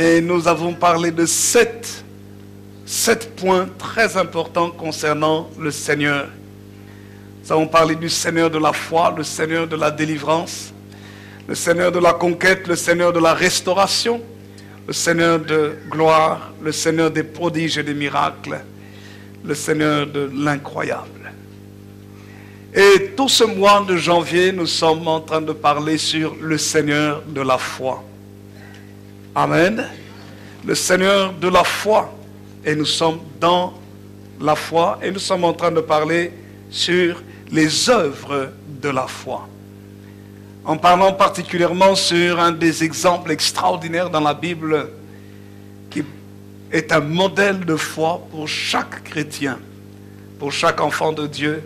Et nous avons parlé de sept points très importants concernant le Seigneur. Nous avons parlé du Seigneur de la foi, le Seigneur de la délivrance, le Seigneur de la conquête, le Seigneur de la restauration, le Seigneur de gloire, le Seigneur des prodiges et des miracles, le Seigneur de l'incroyable. Et tout ce mois de janvier, nous sommes en train de parler sur le Seigneur de la foi. Amen. Le Seigneur de la foi. Et nous sommes dans la foi et nous sommes en train de parler sur les œuvres de la foi. En parlant particulièrement sur un des exemples extraordinaires dans la Bible qui est un modèle de foi pour chaque chrétien, pour chaque enfant de Dieu,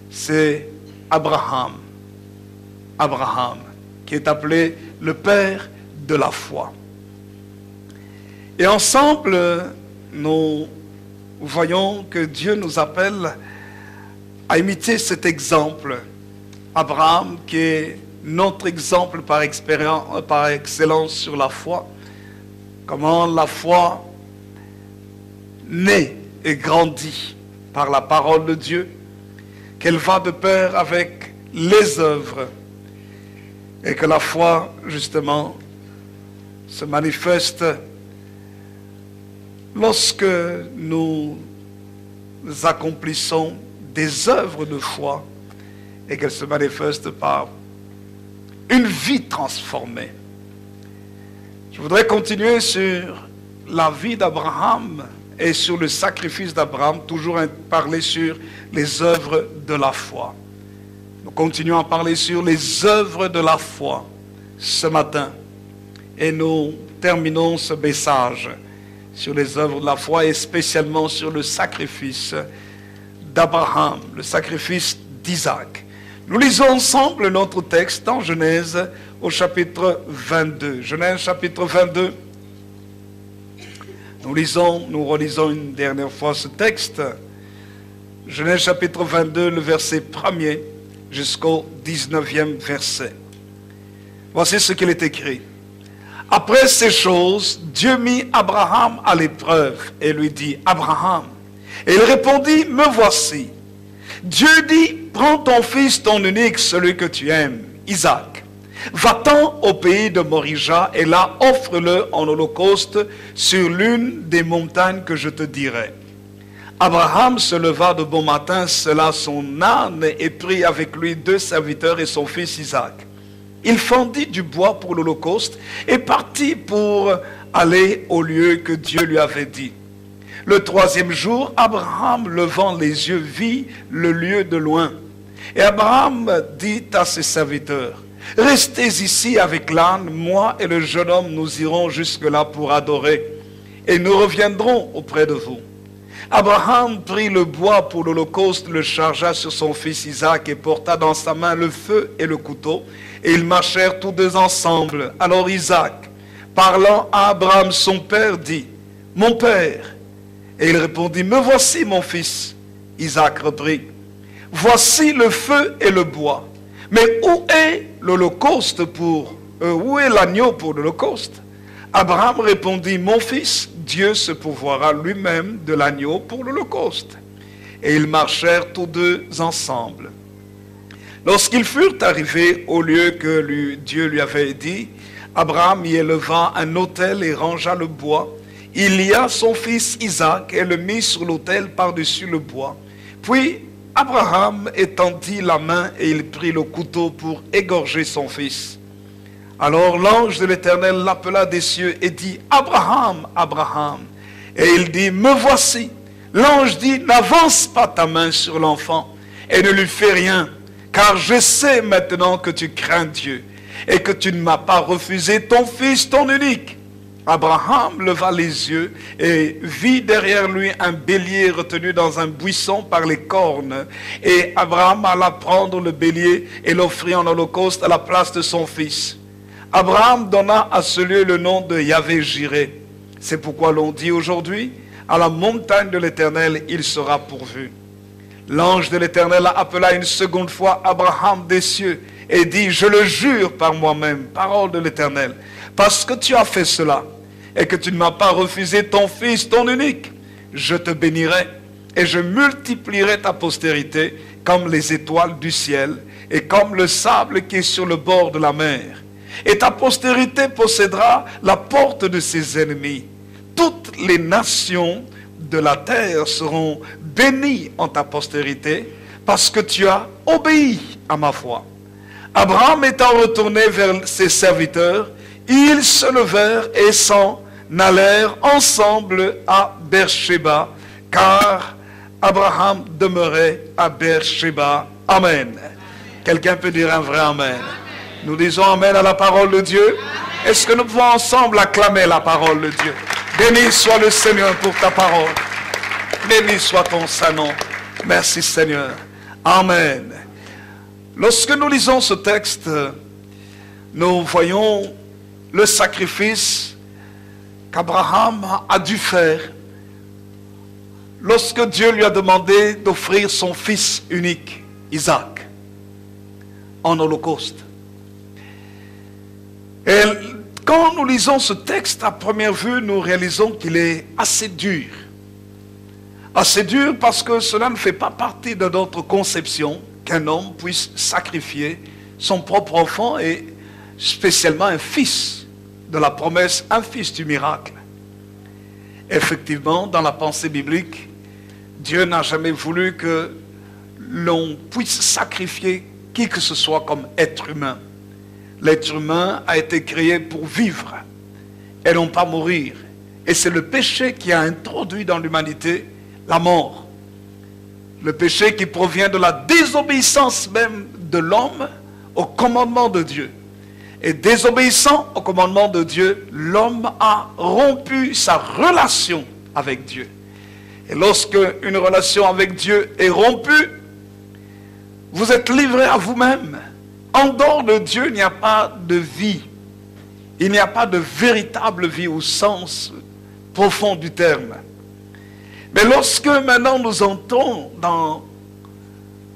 c'est Abraham. Abraham, qui est appelé le père de la foi. Et ensemble, nous voyons que Dieu nous appelle à imiter cet exemple. Abraham, qui est notre exemple par excellence sur la foi. Comment la foi naît et grandit par la parole de Dieu, qu'elle va de pair avec les œuvres, et que la foi, justement, se manifeste lorsque nous accomplissons des œuvres de foi et qu'elles se manifestent par une vie transformée. Je voudrais continuer sur la vie d'Abraham et sur le sacrifice d'Abraham, toujours parler sur les œuvres de la foi. Nous continuons à parler sur les œuvres de la foi ce matin et nous terminons ce message sur les œuvres de la foi et spécialement sur le sacrifice d'Abraham, le sacrifice d'Isaac. Nous lisons ensemble notre texte dans Genèse au chapitre 22. Genèse chapitre 22. Nous relisons une dernière fois ce texte. Genèse chapitre 22, le verset 1er jusqu'au 19e verset. Voici ce qu'il est écrit. Après ces choses, Dieu mit Abraham à l'épreuve et lui dit, Abraham. Et il répondit, me voici. Dieu dit, prends ton fils, ton unique, celui que tu aimes, Isaac. Va-t'en au pays de Morija et là offre-le en holocauste sur l'une des montagnes que je te dirai. Abraham se leva de bon matin, sella son âne et prit avec lui 2 serviteurs et son fils Isaac. Il fendit du bois pour l'holocauste et partit pour aller au lieu que Dieu lui avait dit. Le 3e jour, Abraham, levant les yeux, vit le lieu de loin. Et Abraham dit à ses serviteurs, « Restez ici avec l'âne, moi et le jeune homme, nous irons jusque-là pour adorer, et nous reviendrons auprès de vous. » Abraham prit le bois pour l'holocauste, le chargea sur son fils Isaac et porta dans sa main le feu et le couteau, et ils marchèrent tous deux ensemble. Alors Isaac, parlant à Abraham son père, dit, « Mon père !» Et il répondit, « Me voici mon fils. » Isaac reprit, « Voici le feu et le bois, mais où est l'holocauste où est l'agneau pour l'holocauste ?» Abraham répondit, « Mon fils, Dieu se pourvoira lui-même de l'agneau pour l'holocauste. » Et ils marchèrent tous deux ensemble. Lorsqu'ils furent arrivés au lieu que Dieu lui avait dit, Abraham y éleva un autel et rangea le bois. Il lia son fils Isaac et le mit sur l'autel par-dessus le bois. Puis Abraham étendit la main et il prit le couteau pour égorger son fils. Alors l'ange de l'Éternel l'appela des cieux et dit, Abraham, Abraham. Et il dit, me voici. L'ange dit, n'avance pas ta main sur l'enfant et ne lui fais rien, car je sais maintenant que tu crains Dieu et que tu ne m'as pas refusé ton fils, ton unique. Abraham leva les yeux et vit derrière lui un bélier retenu dans un buisson par les cornes. Et Abraham alla prendre le bélier et l'offrit en holocauste à la place de son fils. Abraham donna à ce lieu le nom de Yahvé-Jiré. C'est pourquoi l'on dit aujourd'hui, à la montagne de l'Éternel, il sera pourvu. L'ange de l'Éternel appela une seconde fois Abraham des cieux et dit, je le jure par moi-même, parole de l'Éternel, parce que tu as fait cela, et que tu ne m'as pas refusé ton fils, ton unique, je te bénirai et je multiplierai ta postérité comme les étoiles du ciel et comme le sable qui est sur le bord de la mer. Et ta postérité possédera la porte de ses ennemis. Toutes les nations de la terre seront bénies en ta postérité parce que tu as obéi à ma foi. Abraham étant retourné vers ses serviteurs, ils se levèrent et s'en allèrent ensemble à Beersheba, car Abraham demeurait à Beersheba. Amen. Quelqu'un peut dire un vrai amen. Nous disons amen à la parole de Dieu. Est-ce que nous pouvons ensemble acclamer la parole de Dieu? Béni soit le Seigneur pour ta parole. Béni soit ton saint nom. Merci Seigneur. Amen. Lorsque nous lisons ce texte, nous voyons le sacrifice qu'Abraham a dû faire lorsque Dieu lui a demandé d'offrir son fils unique, Isaac, en holocauste. Et quand nous lisons ce texte, à première vue, nous réalisons qu'il est assez dur. Assez dur parce que cela ne fait pas partie de notre conception qu'un homme puisse sacrifier son propre enfant et spécialement un fils de la promesse, un fils du miracle. Effectivement, dans la pensée biblique, Dieu n'a jamais voulu que l'on puisse sacrifier qui que ce soit comme être humain. L'être humain a été créé pour vivre et non pas mourir. Et c'est le péché qui a introduit dans l'humanité la mort. Le péché qui provient de la désobéissance même de l'homme au commandement de Dieu. Et désobéissant au commandement de Dieu, l'homme a rompu sa relation avec Dieu. Et lorsque une relation avec Dieu est rompue, vous êtes livré à vous-même. En dehors de Dieu, il n'y a pas de vie. Il n'y a pas de véritable vie au sens profond du terme. Mais lorsque maintenant nous entrons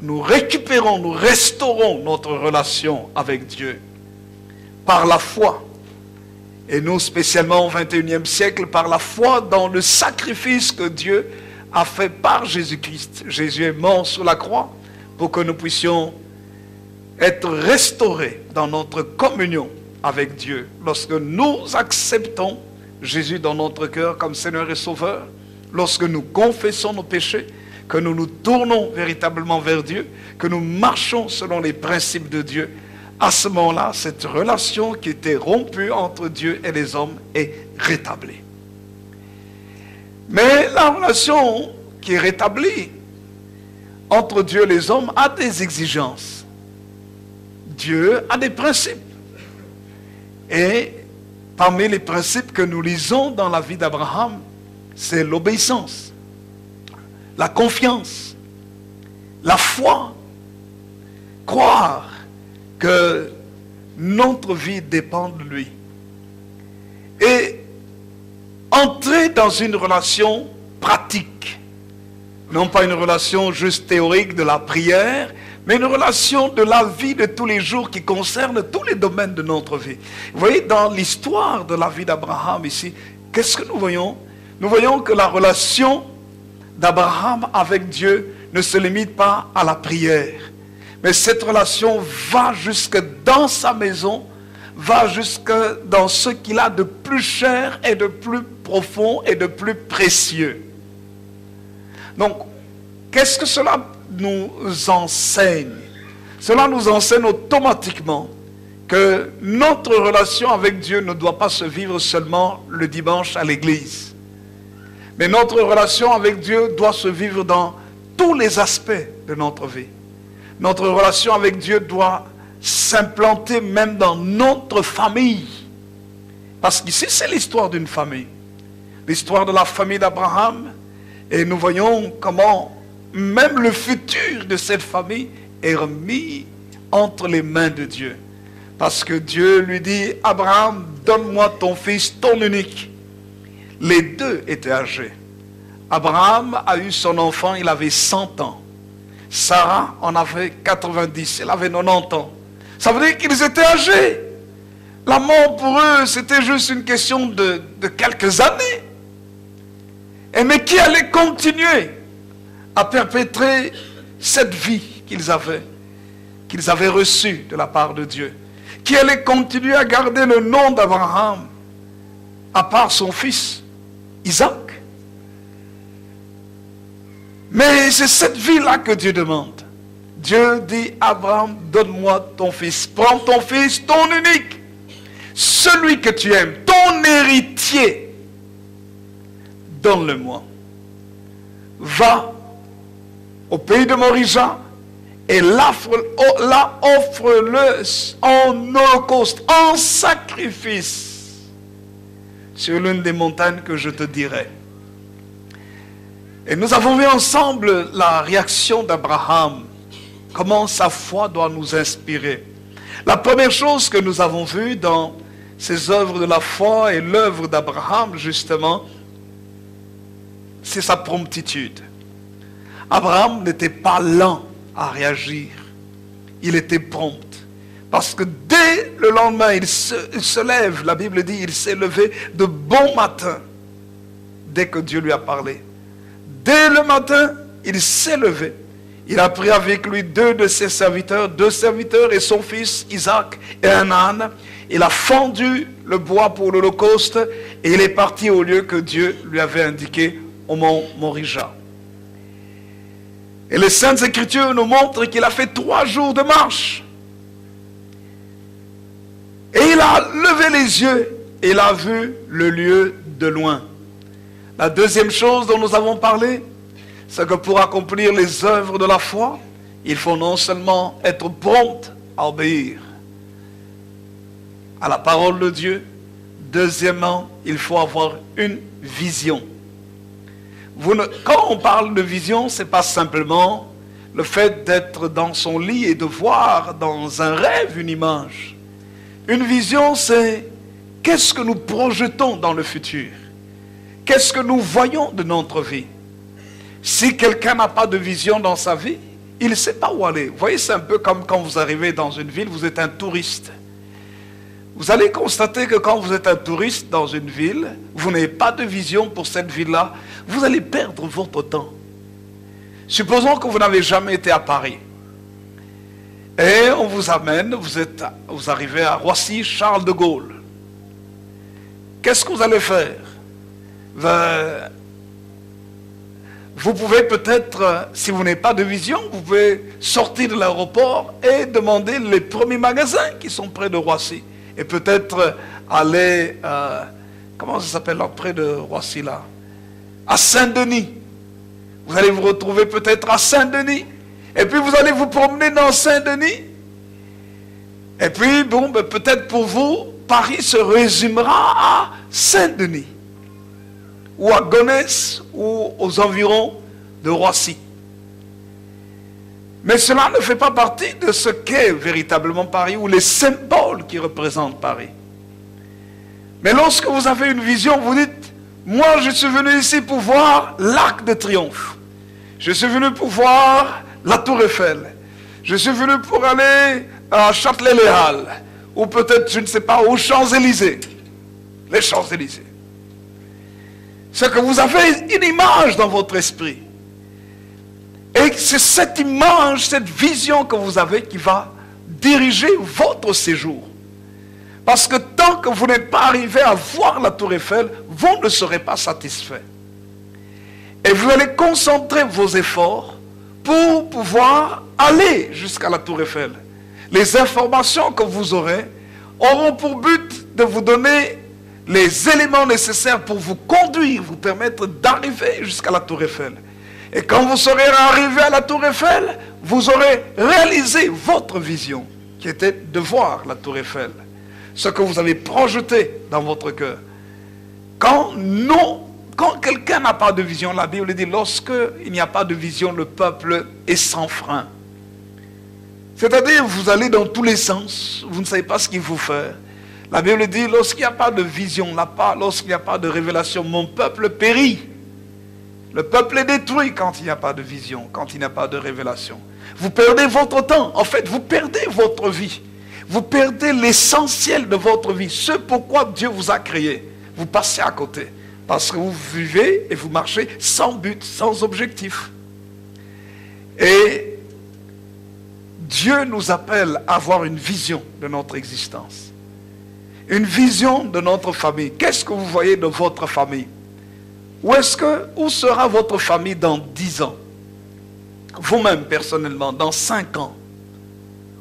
nous récupérons, nous restaurons notre relation avec Dieu par la foi, et nous spécialement au XXIe siècle, par la foi dans le sacrifice que Dieu a fait par Jésus-Christ. Jésus est mort sur la croix pour que nous puissions être restaurés dans notre communion avec Dieu. Lorsque nous acceptons Jésus dans notre cœur comme Seigneur et Sauveur, lorsque nous confessons nos péchés, que nous nous tournons véritablement vers Dieu, que nous marchons selon les principes de Dieu, à ce moment-là, cette relation qui était rompue entre Dieu et les hommes est rétablie. Mais la relation qui est rétablie entre Dieu et les hommes a des exigences. Dieu a des principes. Et parmi les principes que nous lisons dans la vie d'Abraham, c'est l'obéissance, la confiance, la foi, croire que notre vie dépend de lui. Et entrer dans une relation pratique, non pas une relation juste théorique de la prière, mais une relation de la vie de tous les jours qui concerne tous les domaines de notre vie. Vous voyez, dans l'histoire de la vie d'Abraham ici, qu'est-ce que nous voyons? Nous voyons que la relation d'Abraham avec Dieu ne se limite pas à la prière. Mais cette relation va jusque dans sa maison, va jusque dans ce qu'il a de plus cher et de plus profond et de plus précieux. Donc, qu'est-ce que cela nous enseigne? Cela nous enseigne automatiquement que notre relation avec Dieu ne doit pas se vivre seulement le dimanche à l'église. Mais notre relation avec Dieu doit se vivre dans tous les aspects de notre vie. Notre relation avec Dieu doit s'implanter même dans notre famille. Parce qu'ici, c'est l'histoire d'une famille. L'histoire de la famille d'Abraham. Et nous voyons comment même le futur de cette famille est remis entre les mains de Dieu. Parce que Dieu lui dit, Abraham, donne-moi ton fils, ton unique. Les deux étaient âgés. Abraham a eu son enfant, il avait 100 ans. Sarah en avait 90, elle avait 90 ans. Ça veut dire qu'ils étaient âgés. La mort pour eux, c'était juste une question de quelques années. Mais qui allait continuer à perpétrer cette vie qu'ils avaient reçue de la part de Dieu. Qui allait continuer à garder le nom d'Abraham, à part son fils, Isaac. Mais c'est cette vie-là que Dieu demande. Dieu dit, Abraham, donne-moi ton fils. Prends ton fils, ton unique. Celui que tu aimes, ton héritier. Donne-le-moi. Va au pays de Moria et là offre-le en holocauste, en sacrifice, sur l'une des montagnes que je te dirai. Et nous avons vu ensemble la réaction d'Abraham, comment sa foi doit nous inspirer. La première chose que nous avons vue dans ces œuvres de la foi et l'œuvre d'Abraham, justement, c'est sa promptitude. Abraham n'était pas lent à réagir. Il était prompt. Parce que dès le lendemain, il se lève. La Bible dit, il s'est levé de bon matin. Dès que Dieu lui a parlé. Dès le matin, il s'est levé. Il a pris avec lui deux serviteurs et son fils Isaac et un âne. Il a fendu le bois pour l'holocauste et il est parti au lieu que Dieu lui avait indiqué au mont Moria. Et les Saintes Écritures nous montrent qu'il a fait 3 jours de marche. Et il a levé les yeux et il a vu le lieu de loin. La deuxième chose dont nous avons parlé, c'est que pour accomplir les œuvres de la foi, il faut non seulement être prompt à obéir à la parole de Dieu, deuxièmement, il faut avoir une vision. Quand on parle de vision, ce n'est pas simplement le fait d'être dans son lit et de voir dans un rêve une image. Une vision, c'est qu'est-ce que nous projetons dans le futur? Qu'est-ce que nous voyons de notre vie? Si quelqu'un n'a pas de vision dans sa vie, il ne sait pas où aller. Vous voyez, c'est un peu comme quand vous arrivez dans une ville, vous êtes un touriste. Vous allez constater que quand vous êtes un touriste dans une ville, vous n'avez pas de vision pour cette ville-là, vous allez perdre votre temps. Supposons que vous n'avez jamais été à Paris. Et on vous amène, vous arrivez à Roissy, Charles de Gaulle. Qu'est-ce que vous allez faire? Vous pouvez peut-être, si vous n'avez pas de vision, vous pouvez sortir de l'aéroport et demander les premiers magasins qui sont près de Roissy. Et peut-être aller, comment ça s'appelle là, près de Roissy là? À Saint-Denis. Vous allez vous retrouver peut-être à Saint-Denis. Et puis vous allez vous promener dans Saint-Denis. Et puis, bon, ben, peut-être pour vous, Paris se résumera à Saint-Denis. Ou à Gonesse, ou aux environs de Roissy. Mais cela ne fait pas partie de ce qu'est véritablement Paris, ou les symboles qui représentent Paris. Mais lorsque vous avez une vision, vous dites, moi je suis venu ici pour voir l'Arc de Triomphe. Je suis venu pour voir la Tour Eiffel. Je suis venu pour aller à Châtelet-Les Halles. Ou peut-être, je ne sais pas, aux Champs-Élysées. Les Champs-Élysées. C'est que vous avez une image dans votre esprit. Et c'est cette image, cette vision que vous avez qui va diriger votre séjour. Parce que tant que vous n'êtes pas arrivé à voir la Tour Eiffel, vous ne serez pas satisfait. Et vous allez concentrer vos efforts pour pouvoir aller jusqu'à la Tour Eiffel. Les informations que vous aurez auront pour but de vous donner les éléments nécessaires pour vous conduire, vous permettre d'arriver jusqu'à la Tour Eiffel. Et quand vous serez arrivé à la Tour Eiffel, vous aurez réalisé votre vision, qui était de voir la Tour Eiffel. Ce que vous avez projeté dans votre cœur. Quand quelqu'un n'a pas de vision, la Bible dit, lorsqu'il n'y a pas de vision, le peuple est sans frein. C'est-à-dire, vous allez dans tous les sens, vous ne savez pas ce qu'il faut faire. La Bible dit, lorsqu'il n'y a pas de vision, lorsqu'il n'y a pas de révélation, mon peuple périt. Le peuple est détruit quand il n'y a pas de vision, quand il n'y a pas de révélation. Vous perdez votre temps, en fait, vous perdez votre vie. Vous perdez l'essentiel de votre vie, ce pourquoi Dieu vous a créé. Vous passez à côté, parce que vous vivez et vous marchez sans but, sans objectif. Et Dieu nous appelle à avoir une vision de notre existence. Une vision de notre famille. Qu'est-ce que vous voyez de votre famille? Où sera votre famille dans 10 ans? Vous-même, personnellement, dans 5 ans.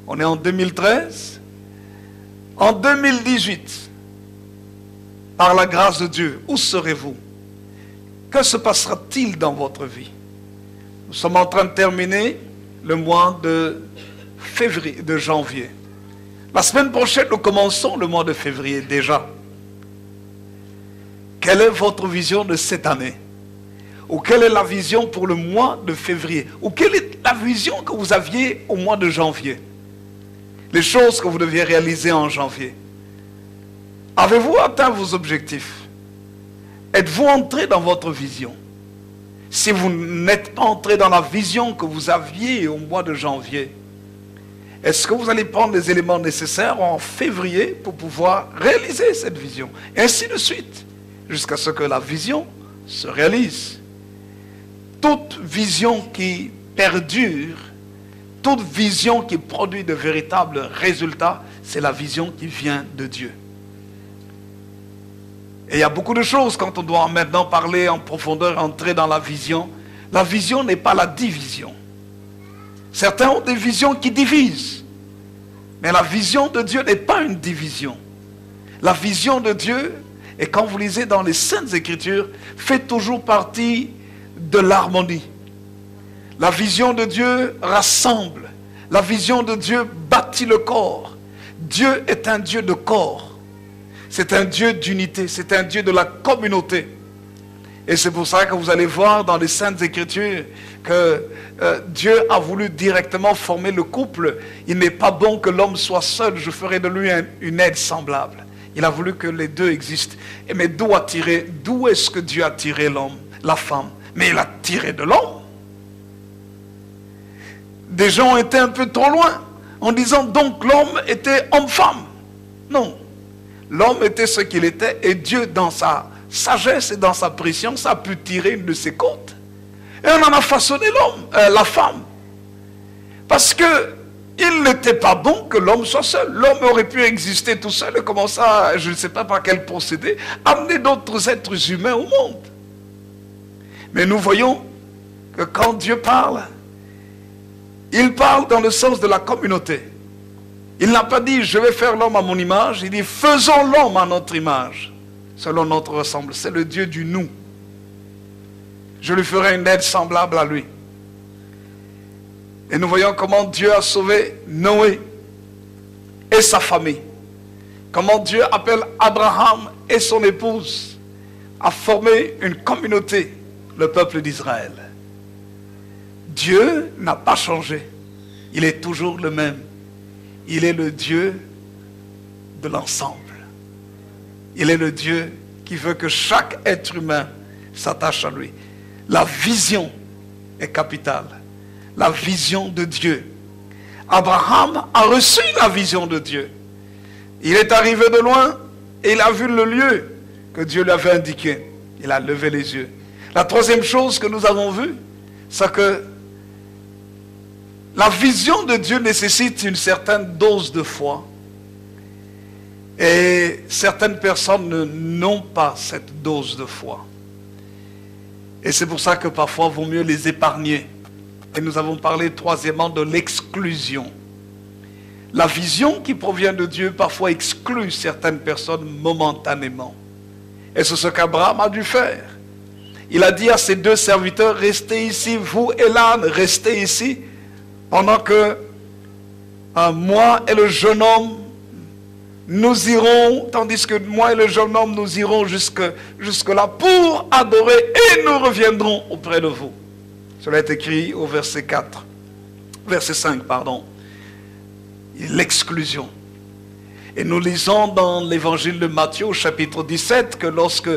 On est en 2013. En 2018, par la grâce de Dieu, où serez-vous? Que se passera-t-il dans votre vie? Nous sommes en train de terminer le mois de février, de janvier. La semaine prochaine, nous commençons le mois de février déjà. Quelle est votre vision de cette année? Ou quelle est la vision pour le mois de février? Ou quelle est la vision que vous aviez au mois de janvier? Les choses que vous deviez réaliser en janvier. Avez-vous atteint vos objectifs? Êtes-vous entré dans votre vision? Si vous n'êtes pas entré dans la vision que vous aviez au mois de janvier, est-ce que vous allez prendre les éléments nécessaires en février pour pouvoir réaliser cette vision? Et ainsi de suite, jusqu'à ce que la vision se réalise. Toute vision qui perdure, toute vision qui produit de véritables résultats, c'est la vision qui vient de Dieu. Et il y a beaucoup de choses quand on doit maintenant parler en profondeur, entrer dans la vision. La vision n'est pas la division. Certains ont des visions qui divisent. Mais la vision de Dieu n'est pas une division. La vision de Dieu, et quand vous lisez dans les Saintes Écritures, fait toujours partie de l'harmonie. La vision de Dieu rassemble. La vision de Dieu bâtit le corps. Dieu est un Dieu de corps. C'est un Dieu d'unité. C'est un Dieu de la communauté. Et c'est pour ça que vous allez voir dans les Saintes Écritures que Dieu a voulu directement former le couple. Il n'est pas bon que l'homme soit seul. Je ferai de lui une aide semblable. Il a voulu que les deux existent. Mais d'où est-ce que Dieu a tiré l'homme, la femme? Mais il a tiré de l'homme. Des gens étaient un peu trop loin en disant donc l'homme était homme-femme. Non. L'homme était ce qu'il était et Dieu, dans sa sagesse et dans sa préscience, a pu tirer une de ses côtes. Et on en a façonné la femme. Parce que il n'était pas bon que l'homme soit seul. L'homme aurait pu exister tout seul et commencer à, je ne sais pas par quel procédé, amener d'autres êtres humains au monde. Mais nous voyons que quand Dieu parle, il parle dans le sens de la communauté. Il n'a pas dit, je vais faire l'homme à mon image. Il dit, faisons l'homme à notre image, selon notre ressemblance. C'est le Dieu du nous. Je lui ferai une aide semblable à lui. Et nous voyons comment Dieu a sauvé Noé et sa famille. Comment Dieu appelle Abraham et son épouse à former une communauté, le peuple d'Israël. Dieu n'a pas changé. Il est toujours le même. Il est le Dieu de l'ensemble. Il est le Dieu qui veut que chaque être humain s'attache à lui. La vision est capitale. La vision de Dieu. Abraham a reçu la vision de Dieu. Il est arrivé de loin et il a vu le lieu que Dieu lui avait indiqué. Il a levé les yeux. La troisième chose que nous avons vue, c'est que la vision de Dieu nécessite une certaine dose de foi. Et certaines personnes n'ont pas cette dose de foi. Et c'est pour ça que parfois, il vaut mieux les épargner. Et nous avons parlé troisièmement de l'exclusion. la vision qui provient de Dieu parfois exclut certaines personnes momentanément. Et c'est ce qu'Abraham a dû faire. Il a dit à ses deux serviteurs, restez ici, vous et l'âne, restez ici, pendant que moi et le jeune homme, nous irons, tandis que moi et le jeune homme, nous irons jusque là pour adorer et nous reviendrons auprès de vous. Cela est écrit au verset 5, pardon. L'exclusion. Et nous lisons dans l'évangile de Matthieu au chapitre 17 que lorsque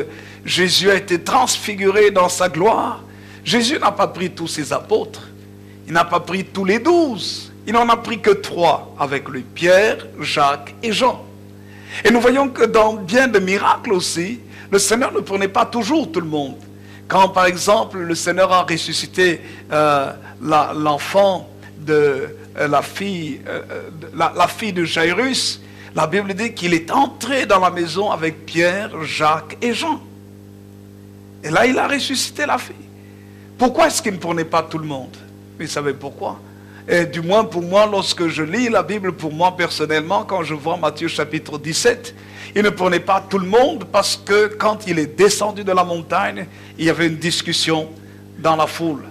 Jésus a été transfiguré dans sa gloire, Jésus n'a pas pris tous ses apôtres, il n'a pas pris tous les 12, il n'en a pris que 3 avec lui, Pierre, Jacques et Jean. Et nous voyons que dans bien de miracles aussi, le Seigneur ne prenait pas toujours tout le monde. Quand par exemple le Seigneur a ressuscité l'enfant de la fille de Jairus, la Bible dit qu'il est entré dans la maison avec Pierre, Jacques et Jean. Et là, il a ressuscité la fille. Pourquoi est-ce qu'il ne prenait pas tout le monde? Vous savez pourquoi? Et du moins pour moi, lorsque je lis la Bible, pour moi personnellement, quand je vois Matthieu chapitre 17, il ne prenait pas tout le monde parce que quand il est descendu de la montagne, il y avait une discussion dans la foule.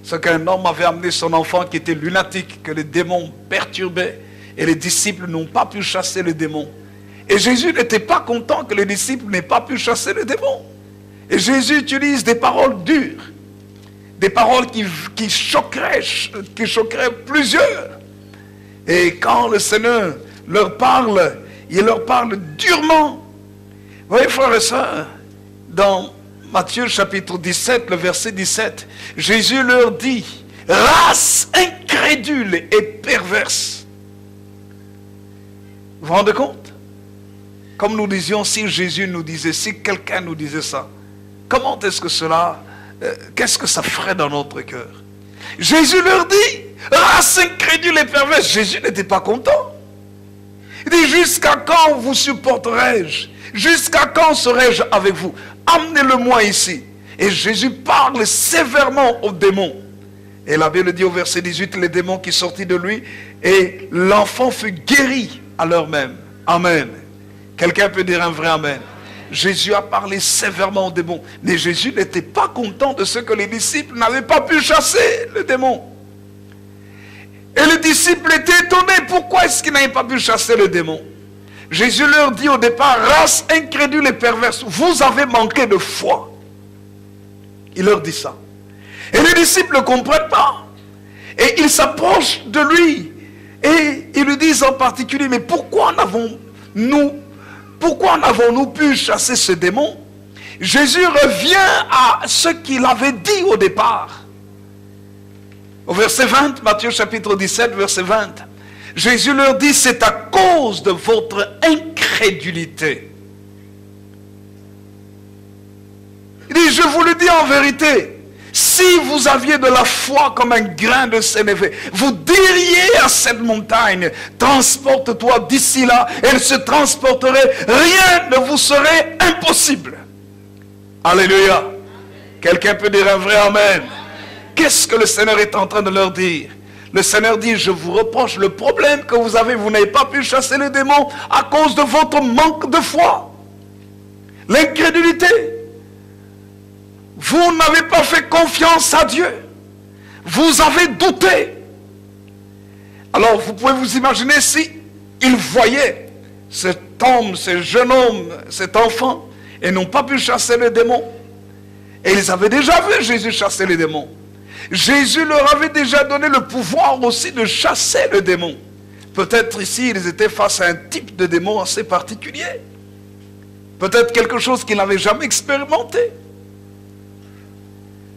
C'est qu'un homme avait amené son enfant qui était lunatique, que les démons perturbaient, et les disciples n'ont pas pu chasser le démon. Et Jésus n'était pas content que les disciples n'aient pas pu chasser le démon. Et Jésus utilise des paroles dures, des paroles qui choqueraient plusieurs. Et quand le Seigneur leur parle, il leur parle durement. Vous voyez, frères et sœurs, dans Matthieu chapitre 17, le verset 17, Jésus leur dit, race incrédule et perverse. Vous vous rendez compte? Comme nous disions, si Jésus nous disait, si quelqu'un nous disait ça, comment est-ce que cela, qu'est-ce que ça ferait dans notre cœur? Jésus leur dit, race incrédule et perverse. Jésus n'était pas content. Il dit, jusqu'à quand vous supporterai-je? Jusqu'à quand serai-je avec vous? Amenez-le-moi ici. Et Jésus parle sévèrement aux démons. Et la Bible dit au verset 18, les démons qui sortirent de lui, et l'enfant fut guéri à l'heure même. Amen. Quelqu'un peut dire un vrai amen. Jésus a parlé sévèrement aux démons. Mais Jésus n'était pas content de ce que les disciples n'avaient pas pu chasser le démon. Et les disciples étaient étonnés. Pourquoi est-ce qu'ils n'avaient pas pu chasser le démon? Jésus leur dit au départ, race incrédule et perverse, vous avez manqué de foi. Il leur dit ça. Et les disciples ne comprennent pas. Et ils s'approchent de lui. Et ils lui disent en particulier, mais pourquoi n'avons-nous pu chasser ce démon? Jésus revient à ce qu'il avait dit au départ. Au verset 20, Matthieu chapitre 17, verset 20, Jésus leur dit, c'est à cause de votre incrédulité. Il dit, je vous le dis en vérité, si vous aviez de la foi comme un grain de sénévé, vous diriez à cette montagne, transporte-toi d'ici là, elle se transporterait, rien ne vous serait impossible. Alléluia. Quelqu'un peut dire un vrai amen. Qu'est-ce que le Seigneur est en train de leur dire? Le Seigneur dit, je vous reproche le problème que vous avez, vous n'avez pas pu chasser le démon à cause de votre manque de foi. L'incrédulité. Vous n'avez pas fait confiance à Dieu. Vous avez douté. Alors vous pouvez vous imaginer si ils voyaient cet homme, ce jeune homme, cet enfant, et n'ont pas pu chasser le démon. Et ils avaient déjà vu Jésus chasser les démons. Jésus leur avait déjà donné le pouvoir aussi de chasser le démon. Peut-être ici, ils étaient face à un type de démon assez particulier. Peut-être quelque chose qu'ils n'avaient jamais expérimenté.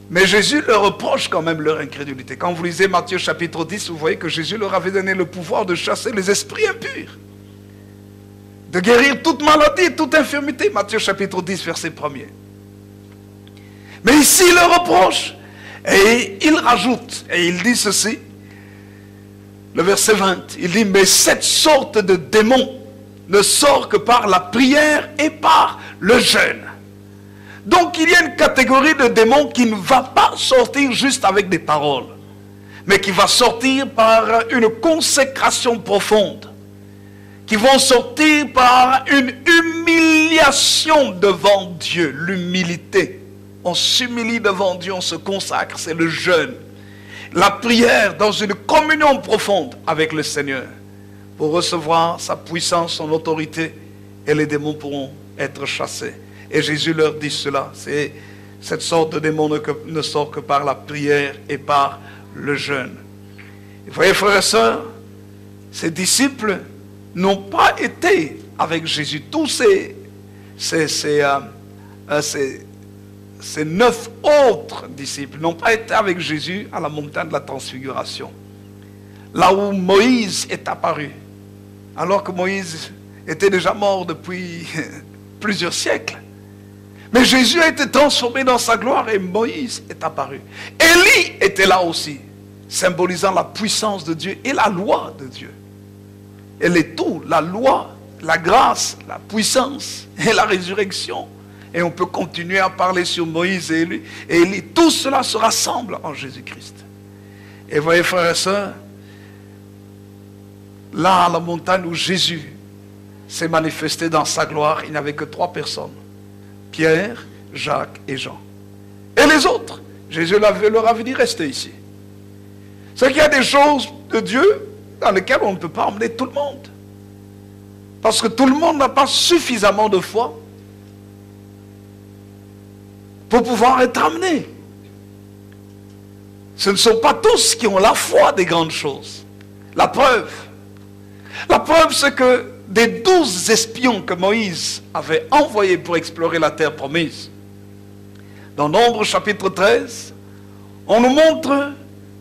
Mais Jésus leur reproche quand même leur incrédulité. Quand vous lisez Matthieu chapitre 10, vous voyez que Jésus leur avait donné le pouvoir de chasser les esprits impurs. De guérir toute maladie, toute infirmité. Matthieu chapitre 10, verset 1er. Mais ici, il leur reproche. Et il rajoute, et il dit ceci, le verset 20, il dit, mais cette sorte de démon ne sort que par la prière et par le jeûne. Donc il y a une catégorie de démons qui ne va pas sortir juste avec des paroles. mais qui va sortir par une consécration profonde, qui vont sortir par une humiliation devant Dieu, l'humilité. On s'humilie devant Dieu, on se consacre, c'est le jeûne. La prière dans une communion profonde avec le Seigneur pour recevoir sa puissance, son autorité, et les démons pourront être chassés. Et Jésus leur dit cela, c'est cette sorte de démon ne sort que par la prière et par le jeûne. Vous voyez, frères et sœurs, ces disciples n'ont pas été avec Jésus. Tous ces 9 autres disciples n'ont pas été avec Jésus à la montagne de la transfiguration, là où Moïse est apparu, alors que Moïse était déjà mort depuis plusieurs siècles. Mais Jésus a été transformé dans sa gloire et Moïse est apparu. Élie était là aussi, symbolisant la puissance de Dieu et la loi de Dieu. Elle est tout, la loi, la grâce, la puissance et la résurrection. Et on peut continuer à parler sur Moïse et Élie. Tout cela se rassemble en Jésus-Christ. Et voyez, frères et sœurs, là à la montagne où Jésus s'est manifesté dans sa gloire, il n'y avait que 3 personnes. Pierre, Jacques et Jean. Et les autres, Jésus leur avait dit, restez ici. C'est qu'il y a des choses de Dieu dans lesquelles on ne peut pas emmener tout le monde. Parce que tout le monde n'a pas suffisamment de foi pour pouvoir être amené. Ce ne sont pas tous qui ont la foi des grandes choses. La preuve, c'est que des 12 espions que Moïse avait envoyés pour explorer la terre promise, dans Nombre chapitre 13, on nous montre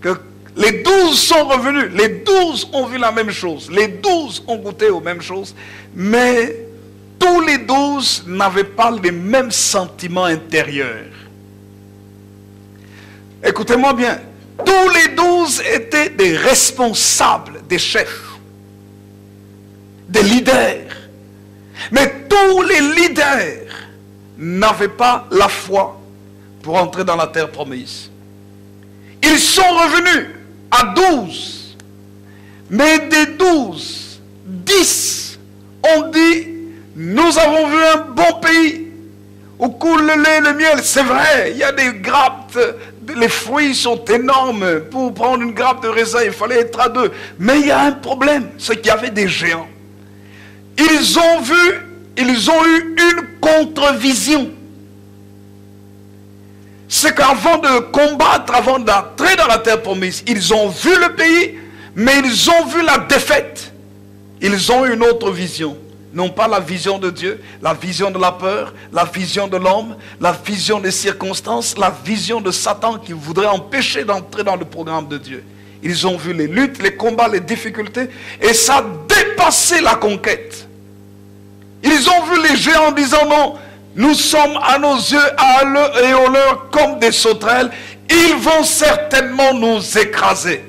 que les 12 sont revenus, les 12 ont vu la même chose, les 12 ont goûté aux mêmes choses, mais tous les 12 n'avaient pas les mêmes sentiments intérieurs. Écoutez-moi bien, tous les 12 étaient des responsables, des chefs, des leaders. Mais tous les leaders n'avaient pas la foi pour entrer dans la terre promise. Ils sont revenus à 12. Mais des 12, 10 ont dit, nous avons vu un bon pays où coule le lait et le miel. C'est vrai, il y a des grappes, les fruits sont énormes. Pour prendre une grappe de raisin, il fallait être à 2. Mais il y a un problème, c'est qu'il y avait des géants. Ils ont eu une contre-vision. C'est qu'avant de combattre, avant d'entrer dans la terre promise, ils ont vu le pays, mais ils ont vu la défaite. Ils ont une autre vision. Non pas la vision de Dieu, la vision de la peur, la vision de l'homme, la vision des circonstances, la vision de Satan qui voudrait empêcher d'entrer dans le programme de Dieu. Ils ont vu les luttes, les combats, les difficultés, et ça a dépassé la conquête. Ils ont vu les géants en disant non, nous sommes à nos yeux, à eux et aux leurs comme des sauterelles, ils vont certainement nous écraser.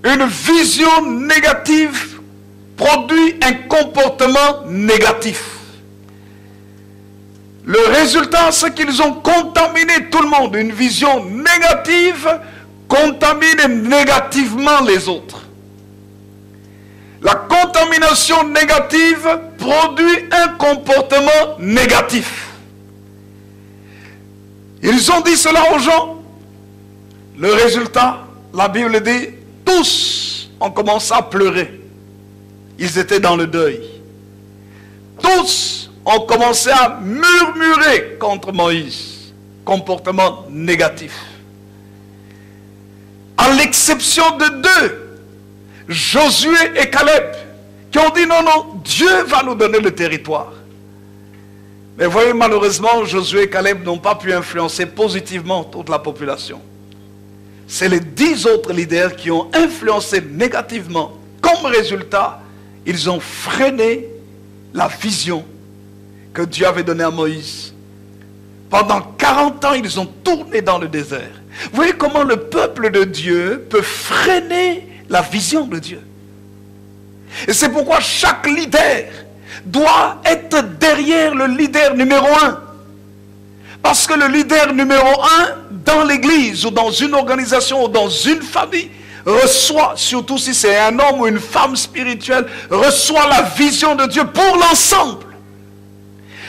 Une vision négative produit un comportement négatif. Le résultat, c'est qu'ils ont contaminé tout le monde. Une vision négative contamine négativement les autres. La contamination négative produit un comportement négatif. Ils ont dit cela aux gens. Le résultat, la Bible dit, tous ont commencé à pleurer. Ils étaient dans le deuil. Tous ont commencé à murmurer contre Moïse. Comportement négatif. À l'exception de 2. Josué et Caleb, qui ont dit non, non, Dieu va nous donner le territoire. Mais voyez, malheureusement, Josué et Caleb n'ont pas pu influencer positivement toute la population. C'est les 10 autres leaders qui ont influencé négativement. Comme résultat, ils ont freiné la vision que Dieu avait donnée à Moïse. Pendant 40 ans, ils ont tourné dans le désert. Vous voyez comment le peuple de Dieu peut freiner la vision de Dieu. Et c'est pourquoi chaque leader doit être derrière le leader numéro 1. Parce que le leader numéro 1 dans l'église ou dans une organisation ou dans une famille reçoit, surtout si c'est un homme ou une femme spirituelle, reçoit la vision de Dieu pour l'ensemble.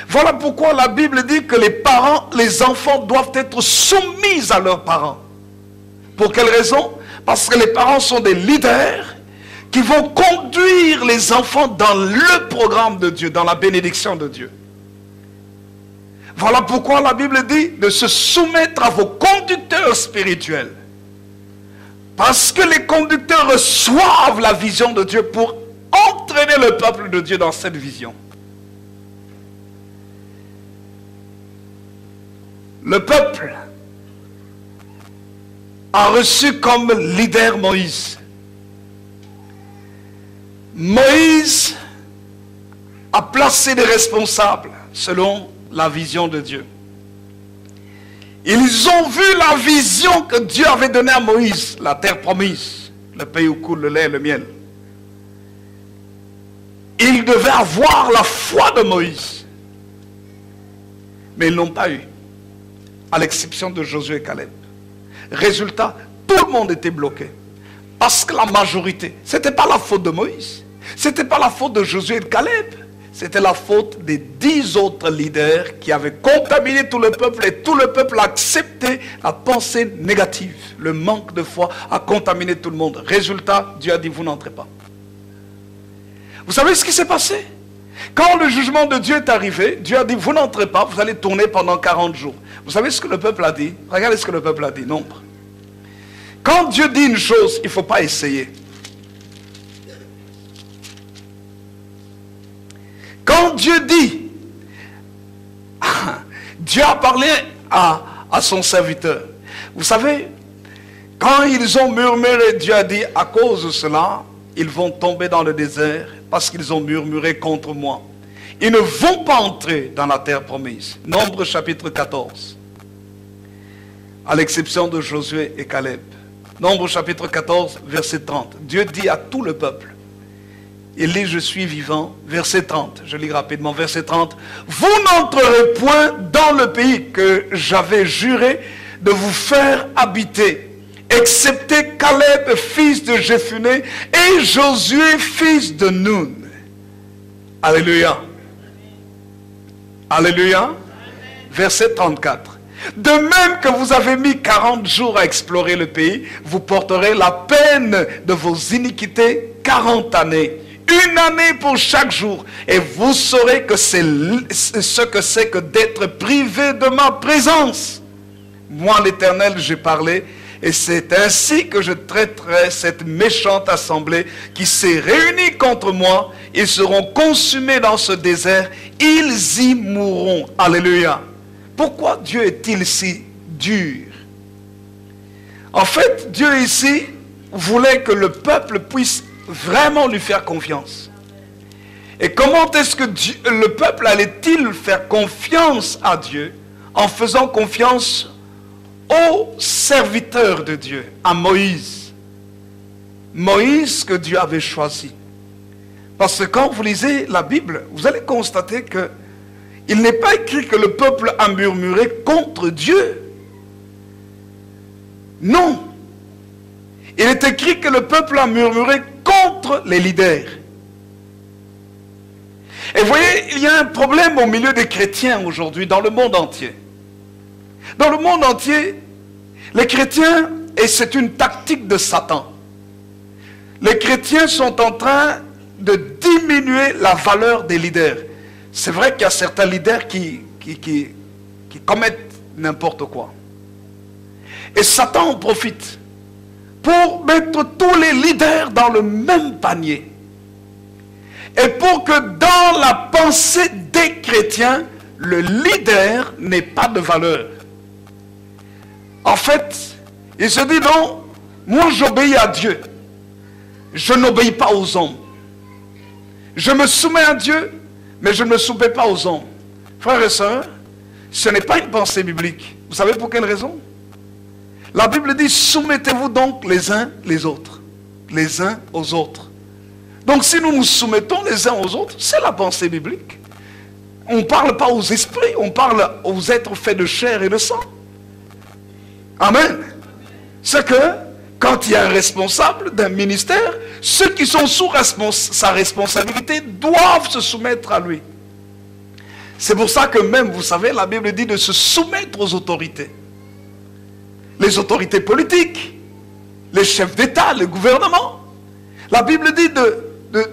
Voilà pourquoi la Bible dit que les parents, les enfants doivent être soumis à leurs parents. Pour quelle raison? Parce que les parents sont des leaders qui vont conduire les enfants dans le programme de Dieu, dans la bénédiction de Dieu. Voilà pourquoi la Bible dit de se soumettre à vos conducteurs spirituels. Parce que les conducteurs reçoivent la vision de Dieu pour entraîner le peuple de Dieu dans cette vision. Le peuple a reçu comme leader Moïse. Moïse a placé des responsables selon la vision de Dieu. Ils ont vu la vision que Dieu avait donnée à Moïse, la terre promise, le pays où coule le lait et le miel. Ils devaient avoir la foi de Moïse. Mais ils n'ont pas eu, à l'exception de Josué et Caleb. Résultat, tout le monde était bloqué. Parce que la majorité, ce n'était pas la faute de Moïse. Ce n'était pas la faute de Josué et de Caleb. C'était la faute des 10 autres leaders qui avaient contaminé tout le peuple et tout le peuple a accepté la pensée négative. Le manque de foi a contaminé tout le monde. Résultat, Dieu a dit, vous n'entrez pas. Vous savez ce qui s'est passé? Quand le jugement de Dieu est arrivé, Dieu a dit, vous n'entrez pas, vous allez tourner pendant 40 jours. Vous savez ce que le peuple a dit? Regardez ce que le peuple a dit, nombre. Quand Dieu dit une chose, il ne faut pas essayer. Quand Dieu dit, Dieu a parlé à son serviteur. Vous savez, quand ils ont murmuré, Dieu a dit, à cause de cela, ils vont tomber dans le désert parce qu'ils ont murmuré contre moi. Ils ne vont pas entrer dans la terre promise. Nombre chapitre 14. À l'exception de Josué et Caleb. Nombre chapitre 14, verset 30. Dieu dit à tout le peuple. Il dit, je suis vivant. Verset 30. Je lis rapidement. Verset 30. Vous n'entrerez point dans le pays que j'avais juré de vous faire habiter, excepté Caleb, fils de Jephuné, et Josué, fils de Nun. Alléluia. Alléluia. Verset 34. De même que vous avez mis 40 jours à explorer le pays, vous porterez la peine de vos iniquités 40 années. Une année pour chaque jour. Et vous saurez que c'est ce que c'est que d'être privé de ma présence. Moi, l'Éternel, j'ai parlé. Et c'est ainsi que je traiterai cette méchante assemblée qui s'est réunie contre moi. Ils seront consumés dans ce désert. Ils y mourront. Alléluia. Pourquoi Dieu est-il si dur? En fait, Dieu ici voulait que le peuple puisse vraiment lui faire confiance. Et comment est-ce que le peuple allait-il faire confiance à Dieu? En faisant confiance au serviteur de Dieu, à Moïse. Moïse que Dieu avait choisi. Parce que quand vous lisez la Bible, vous allez constater que il n'est pas écrit que le peuple a murmuré contre Dieu. Non. Il est écrit que le peuple a murmuré contre les leaders. Et vous voyez, il y a un problème au milieu des chrétiens aujourd'hui, dans le monde entier. Dans le monde entier, les chrétiens, et c'est une tactique de Satan, les chrétiens sont en train de diminuer la valeur des leaders. C'est vrai qu'il y a certains leaders qui commettent n'importe quoi. Et Satan en profite pour mettre tous les leaders dans le même panier. Et pour que dans la pensée des chrétiens, le leader n'ait pas de valeur. En fait, il se dit non, moi j'obéis à Dieu. Je n'obéis pas aux hommes. Je me soumets à Dieu, mais je ne me soumets pas aux hommes. Frères et sœurs, ce n'est pas une pensée biblique. Vous savez pour quelle raison? La Bible dit, soumettez-vous donc les uns les autres. Les uns aux autres. Donc si nous nous soumettons les uns aux autres, c'est la pensée biblique. On ne parle pas aux esprits, on parle aux êtres faits de chair et de sang. Amen. C'est que quand il y a un responsable d'un ministère, ceux qui sont sous sa responsabilité doivent se soumettre à lui. C'est pour ça que même, vous savez, la Bible dit de se soumettre aux autorités. Les autorités politiques, les chefs d'État, le gouvernement. La Bible dit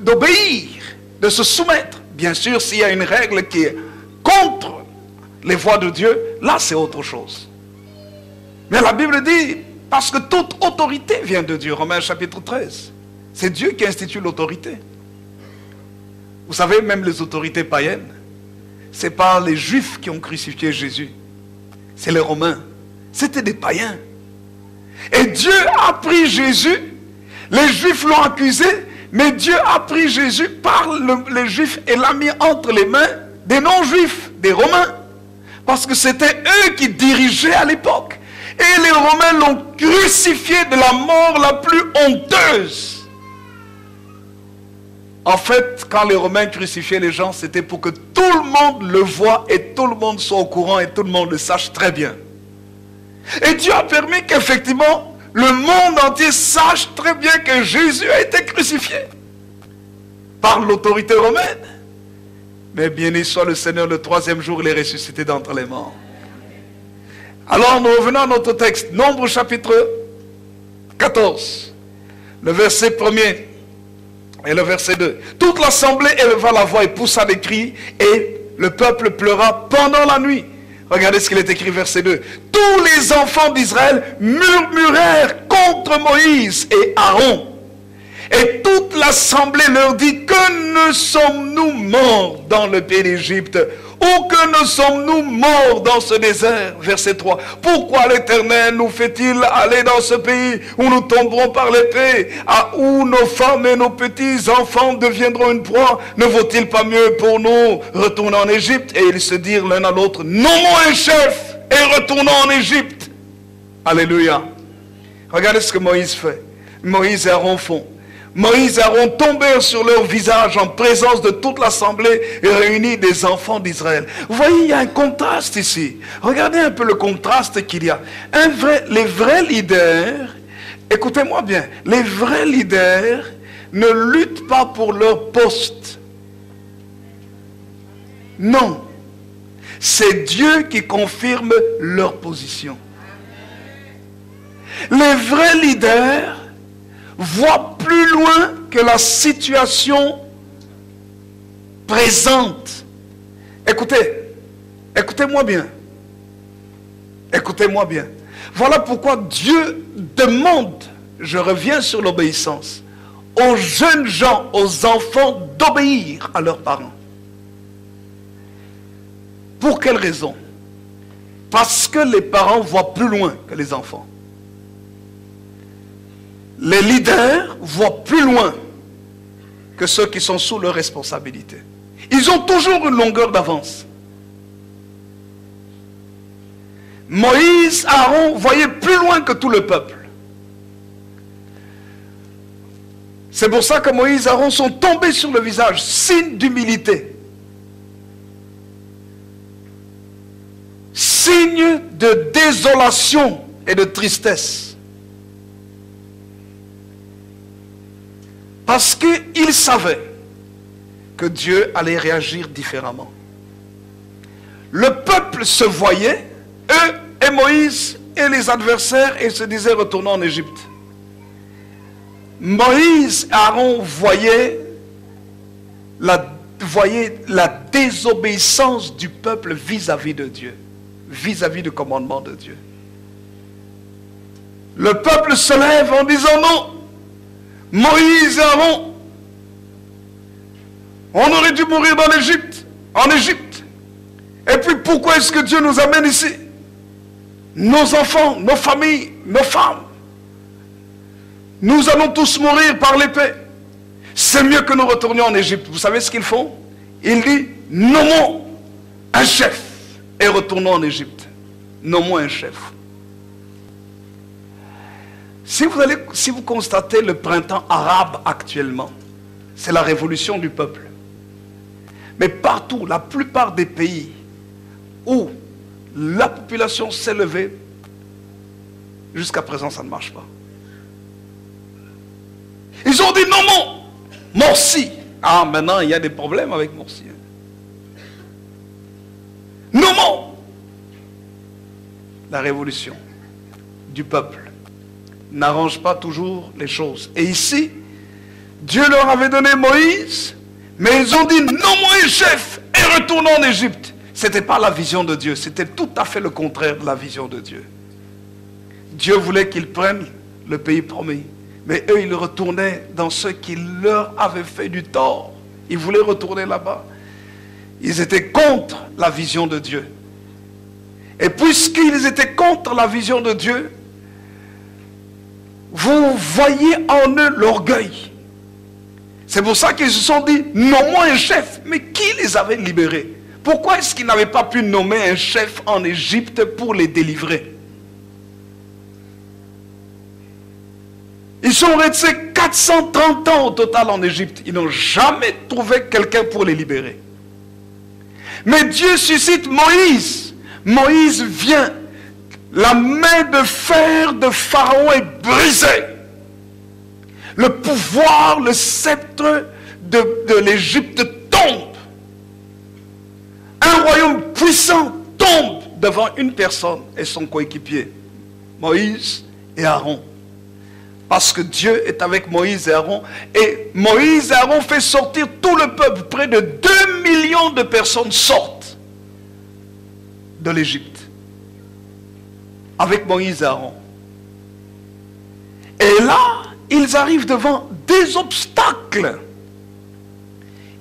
d'obéir, de se soumettre. Bien sûr, s'il y a une règle qui est contre les voies de Dieu, là c'est autre chose. Mais la Bible dit, parce que toute autorité vient de Dieu, Romains chapitre 13. C'est Dieu qui institue l'autorité. Vous savez, même les autorités païennes, ce n'est pas les Juifs qui ont crucifié Jésus, c'est les Romains. C'était des païens. Et Dieu a pris Jésus, les Juifs l'ont accusé, mais Dieu a pris Jésus par les Juifs et l'a mis entre les mains des non-Juifs, des Romains. Parce que c'était eux qui dirigeaient à l'époque. Et les Romains l'ont crucifié de la mort la plus honteuse. En fait, quand les Romains crucifiaient les gens, c'était pour que tout le monde le voie et tout le monde soit au courant et tout le monde le sache très bien. Et Dieu a permis qu'effectivement, le monde entier sache très bien que Jésus a été crucifié par l'autorité romaine. Mais béni soit le Seigneur, le troisième jour, il est ressuscité d'entre les morts. Alors nous revenons à notre texte, Nombre chapitre 14, le verset 1er et le verset 2. Toute l'assemblée éleva la voix et poussa des cris, et le peuple pleura pendant la nuit. Regardez ce qu'il est écrit, verset 2. Tous les enfants d'Israël murmurèrent contre Moïse et Aaron. Et toute l'assemblée leur dit, que ne sommes-nous morts dans le pays d'Égypte, ou que ne sommes-nous morts dans ce désert? Verset 3. Pourquoi l'Éternel nous fait-il aller dans ce pays où nous tomberons par l'épée, où nos femmes et nos petits-enfants deviendront une proie? Ne vaut-il pas mieux pour nous retourner en Égypte? Et ils se dirent l'un à l'autre, nommons un chef et retournons en Égypte. Alléluia. Regardez ce que Moïse fait. Moïse et Aaron font. Moïse et Aaron tombèrent sur leur visage en présence de toute l'assemblée réunie des enfants d'Israël. Vous voyez, il y a un contraste ici. Regardez un peu le contraste qu'il y a. Les vrais leaders, écoutez-moi bien, les vrais leaders ne luttent pas pour leur poste. Non. C'est Dieu qui confirme leur position. Les vrais leaders voient plus loin que la situation présente. Écoutez-moi bien. Écoutez-moi bien. Voilà pourquoi Dieu demande, je reviens sur l'obéissance, aux jeunes gens, aux enfants d'obéir à leurs parents. Pour quelle raison? Parce que les parents voient plus loin que les enfants. Les leaders voient plus loin que ceux qui sont sous leur responsabilité. Ils ont toujours une longueur d'avance. Moïse, Aaron voyaient plus loin que tout le peuple. C'est pour ça que Moïse et Aaron sont tombés sur le visage, signe d'humilité. Signe de désolation et de tristesse. Parce qu'ils savaient que Dieu allait réagir différemment. Le peuple se voyait, eux et Moïse et les adversaires, et se disaient retournons en Égypte. Moïse et Aaron voyaient la désobéissance du peuple vis-à-vis de Dieu, vis-à-vis du commandement de Dieu. Le peuple se lève en disant non. Moïse et Aaron, on aurait dû mourir dans l'Égypte, en Égypte. Et puis pourquoi est-ce que Dieu nous amène ici? Nos enfants, nos familles, nos femmes. Nous allons tous mourir par l'épée. C'est mieux que nous retournions en Égypte. Vous savez ce qu'ils font? Ils disent, nommons un chef et retournons en Égypte. Nommons un chef. Si vous constatez le printemps arabe actuellement, c'est la révolution du peuple. Mais partout, la plupart des pays où la population s'est levée Jusqu'à présent, ça ne marche pas. Ils ont dit non, non, Morsi. Ah, maintenant, il y a des problèmes avec Morsi. Non, non. La révolution du peuple n'arrange pas toujours les choses. Et ici, Dieu leur avait donné Moïse, mais ils ont dit non, Moïse, chef, et retournons en Égypte. Ce n'était pas la vision de Dieu, c'était tout à fait le contraire de la vision de Dieu. Dieu voulait qu'ils prennent le pays promis. Mais eux, ils retournaient dans ce qui leur avait fait du tort. Ils voulaient retourner là-bas. Ils étaient contre la vision de Dieu. Et puisqu'ils étaient contre la vision de Dieu, vous voyez en eux l'orgueil. C'est pour ça qu'ils se sont dit, nommons un chef. Mais qui les avait libérés? Pourquoi est-ce qu'ils n'avaient pas pu nommer un chef en Égypte pour les délivrer? Ils sont restés 430 ans au total en Égypte. Ils n'ont jamais trouvé quelqu'un pour les libérer. Mais Dieu suscite Moïse. Moïse vient. La main de fer de Pharaon est brisée. Le pouvoir, le sceptre de l'Égypte tombe. Un royaume puissant tombe devant une personne et son coéquipier. Moïse et Aaron. Parce que Dieu est avec Moïse et Aaron. Et Moïse et Aaron fait sortir tout le peuple. Près de 2 millions de personnes sortent de l'Égypte. Avec Moïse et Aaron. Et là, ils arrivent devant des obstacles.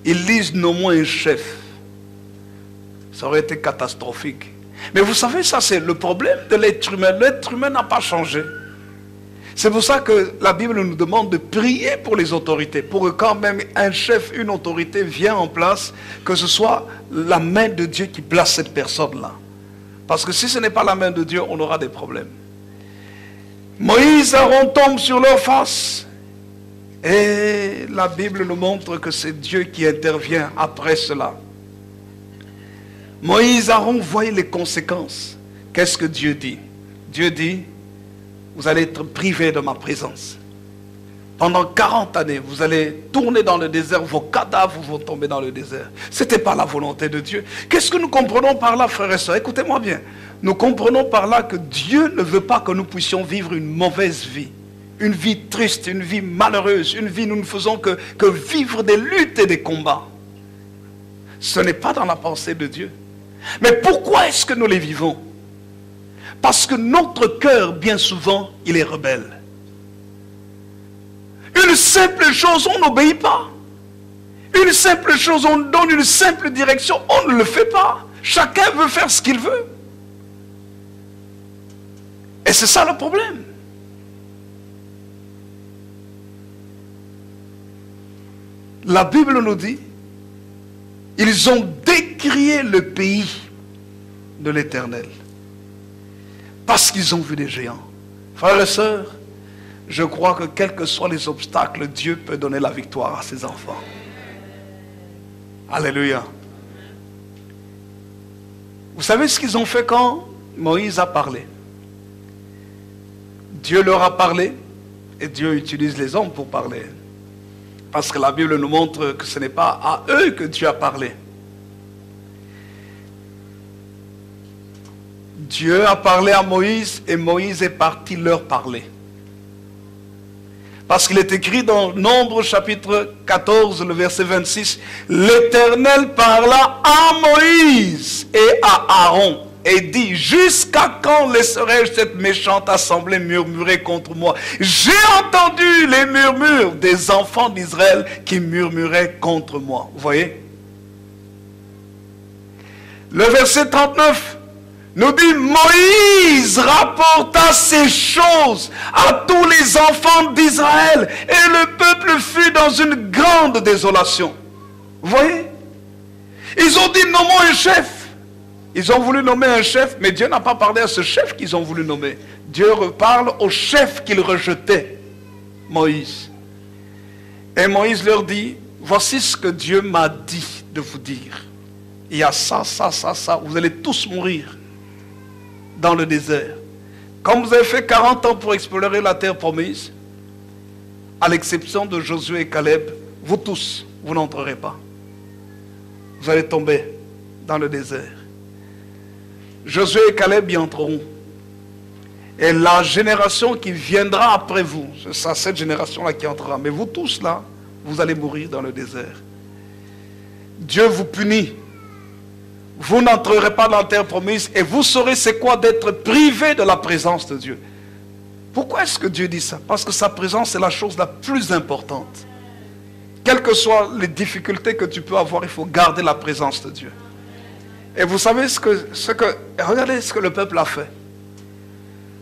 Ils disent non moins un chef. Ça aurait été catastrophique. Mais vous savez, ça c'est le problème de l'être humain. L'être humain n'a pas changé. C'est pour ça que la Bible nous demande de prier pour les autorités, pour que quand même un chef, une autorité vient en place, que ce soit la main de Dieu qui place cette personne-là. Parce que si ce n'est pas la main de Dieu, on aura des problèmes. Moïse et Aaron tombent sur leur face. Et la Bible nous montre que c'est Dieu qui intervient après cela. Moïse et Aaron voient les conséquences. Qu'est-ce que Dieu dit? Dieu dit, vous allez être privés de ma présence. Pendant 40 années, vous allez tourner dans le désert, vos cadavres vont tomber dans le désert. Ce n'était pas la volonté de Dieu. Qu'est-ce que nous comprenons par là, frères et sœurs? Écoutez-moi bien. Nous comprenons par là que Dieu ne veut pas que nous puissions vivre une mauvaise vie. Une vie triste, une vie malheureuse, une vie où nous ne faisons que vivre des luttes et des combats. Ce n'est pas dans la pensée de Dieu. Mais pourquoi est-ce que nous les vivons? Parce que notre cœur, bien souvent, il est rebelle. Une simple chose, on n'obéit pas. Une simple chose, on donne une simple direction, on ne le fait pas. Chacun veut faire ce qu'il veut. Et c'est ça le problème. La Bible nous dit, ils ont décrié le pays de l'Éternel. Parce qu'ils ont vu des géants. Frères et sœurs, je crois que quels que soient les obstacles, Dieu peut donner la victoire à ses enfants. Alléluia. Vous savez ce qu'ils ont fait quand Moïse a parlé? Dieu leur a parlé et Dieu utilise les hommes pour parler. Parce que la Bible nous montre que ce n'est pas à eux que Dieu a parlé. Dieu a parlé à Moïse et Moïse est parti leur parler. Parce qu'il est écrit dans Nombre chapitre 14, le verset 26, l'Éternel parla à Moïse et à Aaron et dit, jusqu'à quand laisserai-je cette méchante assemblée murmurer contre moi? J'ai entendu les murmures des enfants d'Israël qui murmuraient contre moi. Vous voyez? Le verset 39 nous dit, Moïse rapporta ces choses à tous les enfants d'Israël et le peuple fut dans une grande désolation. Vous voyez? Ils ont dit, nommons un chef. Ils ont voulu nommer un chef, mais Dieu n'a pas parlé à ce chef qu'ils ont voulu nommer. Dieu parle au chef qu'ils rejetaient, Moïse. Et Moïse leur dit, voici ce que Dieu m'a dit de vous dire. Il y a ça, ça, ça, ça. Vous allez tous mourir dans le désert. Comme vous avez fait 40 ans pour explorer la terre promise, à l'exception de Josué et Caleb, vous tous, vous n'entrerez pas. Vous allez tomber dans le désert. Josué et Caleb y entreront. Et la génération qui viendra après vous, c'est cette génération-là qui entrera. Mais vous tous là, vous allez mourir dans le désert. Dieu vous punit. Vous n'entrerez pas dans la terre promise et vous saurez c'est quoi d'être privé de la présence de Dieu. Pourquoi est-ce que Dieu dit ça? Parce que sa présence est la chose la plus importante. Quelles que soient les difficultés que tu peux avoir, il faut garder la présence de Dieu. Et vous savez regardez ce que le peuple a fait.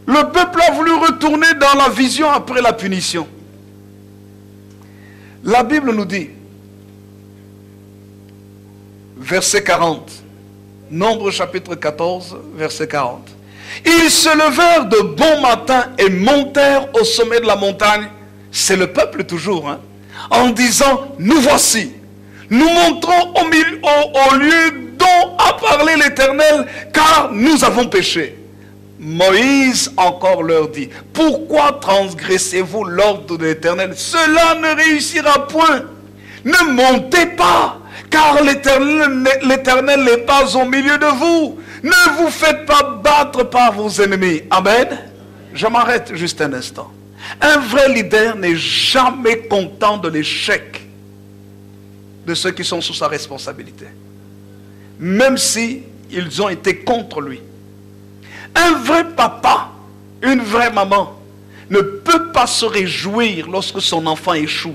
Le peuple a voulu retourner dans la vision après la punition. La Bible nous dit, verset 40, Nombre chapitre 14, verset 40. Ils se levèrent de bon matin et montèrent au sommet de la montagne. C'est le peuple toujours, hein, en disant, nous voici, nous monterons au lieu dont a parlé l'Éternel, car nous avons péché. Moïse encore leur dit, pourquoi transgressez-vous l'ordre de l'Éternel? Cela ne réussira point. Ne montez pas, car l'Éternel n'est pas au milieu de vous. Ne vous faites pas battre par vos ennemis. Amen. Je m'arrête juste un instant. Un vrai leader n'est jamais content de l'échec de ceux qui sont sous sa responsabilité. Même si ils ont été contre lui. Un vrai papa, une vraie maman, ne peut pas se réjouir lorsque son enfant échoue.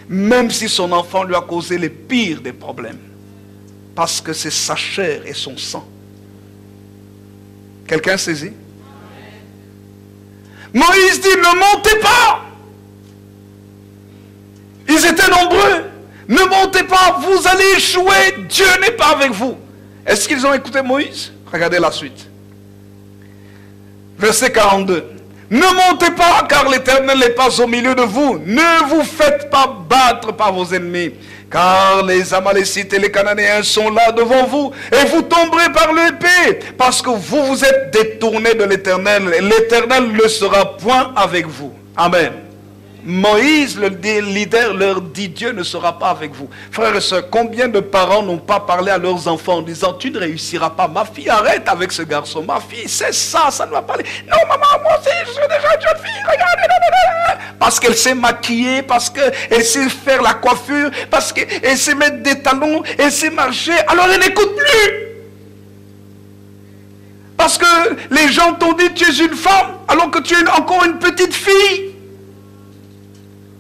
Même si son enfant lui a causé les pires des problèmes. Parce que c'est sa chair et son sang. Quelqu'un saisit? Moïse dit, ne montez pas. Ils étaient nombreux. Ne montez pas, vous allez échouer. Dieu n'est pas avec vous. Est-ce qu'ils ont écouté Moïse? Regardez la suite. Verset 42. Ne montez pas, car l'Éternel n'est pas au milieu de vous. Ne vous faites pas battre par vos ennemis. Car les Amalécites et les Cananéens sont là devant vous. Et vous tomberez par l'épée. Parce que vous vous êtes détournés de l'Éternel. Et l'Éternel ne sera point avec vous. Amen. Moïse, le leader, leur dit, Dieu ne sera pas avec vous. Frères et sœurs, combien de parents n'ont pas parlé à leurs enfants en disant, tu ne réussiras pas. Ma fille, arrête avec ce garçon. Ma fille, c'est ça, ça ne va pas aller. Non, maman, moi aussi, je suis déjà une jeune fille. Regardez. Parce qu'elle sait maquiller, parce qu'elle sait faire la coiffure, parce qu'elle sait mettre des talons, elle sait marcher. Alors elle n'écoute plus. Parce que les gens t'ont dit, tu es une femme, alors que tu es encore une petite fille.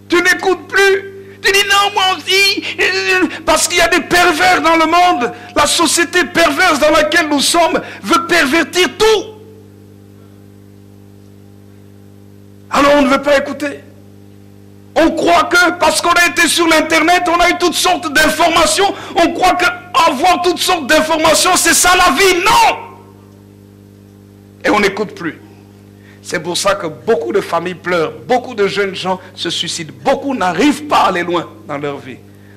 Tu n'écoutes plus. Tu dis non, moi aussi. Parce qu'il y a des pervers dans le monde. La société perverse dans laquelle nous sommes veut pervertir tout. Alors on ne veut pas écouter. On croit que parce qu'on a été sur l'internet, on a eu toutes sortes d'informations. On croit qu'avoir toutes sortes d'informations, c'est ça la vie. Non. Et on n'écoute plus. C'est pour ça que beaucoup de familles pleurent, beaucoup de jeunes gens se suicident, beaucoup n'arrivent pas à aller loin dans leur vie,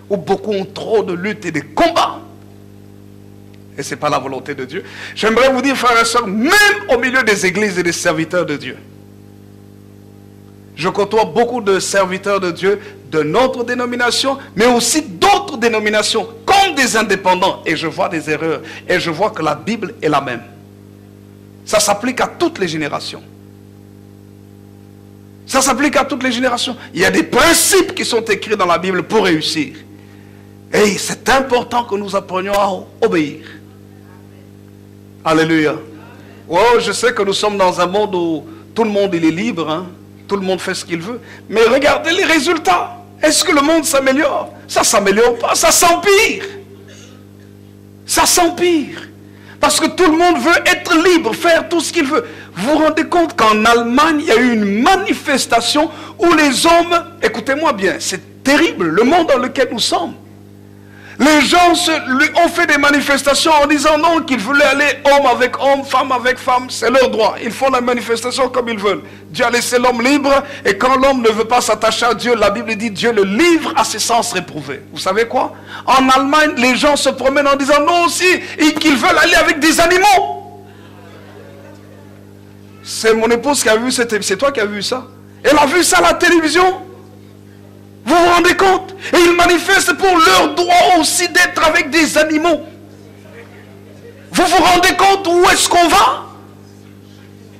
ou beaucoup ont trop de luttes et de combats. Et ce n'est pas la volonté de Dieu. J'aimerais vous dire, frères et sœurs, même au milieu des églises et des serviteurs de Dieu, je côtoie beaucoup de serviteurs de Dieu de notre dénomination, mais aussi d'autres dénominations, comme des indépendants, et je vois des erreurs, et je vois que la Bible est la même. Ça s'applique à toutes les générations. Ça s'applique à toutes les générations. Il y a des principes qui sont écrits dans la Bible pour réussir. Et c'est important que nous apprenions à obéir. Alléluia. Oh, je sais que nous sommes dans un monde où tout le monde il est libre. Hein? Tout le monde fait ce qu'il veut. Mais regardez les résultats. Est-ce que le monde s'améliore? Ça ne s'améliore pas, ça s'empire. Ça s'empire. Parce que tout le monde veut être libre, faire tout ce qu'il veut. Vous vous rendez compte qu'en Allemagne, il y a eu une manifestation où les hommes, écoutez-moi bien, c'est terrible, le monde dans lequel nous sommes. Les gens ont fait des manifestations en disant non, qu'ils voulaient aller homme avec homme, femme avec femme, c'est leur droit. Ils font la manifestation comme ils veulent. Dieu a laissé l'homme libre et quand l'homme ne veut pas s'attacher à Dieu, la Bible dit Dieu le livre à ses sens réprouvés. Vous savez quoi? En Allemagne, les gens se promènent en disant non aussi, et qu'ils veulent aller avec des animaux. c'est mon épouse qui a vu cette émission. C'est toi qui as vu ça. Elle a vu ça à la télévision. Vous vous rendez compte? Et ils manifestent pour leur droit aussi d'être avec des animaux. Vous vous rendez compte où est-ce qu'on va?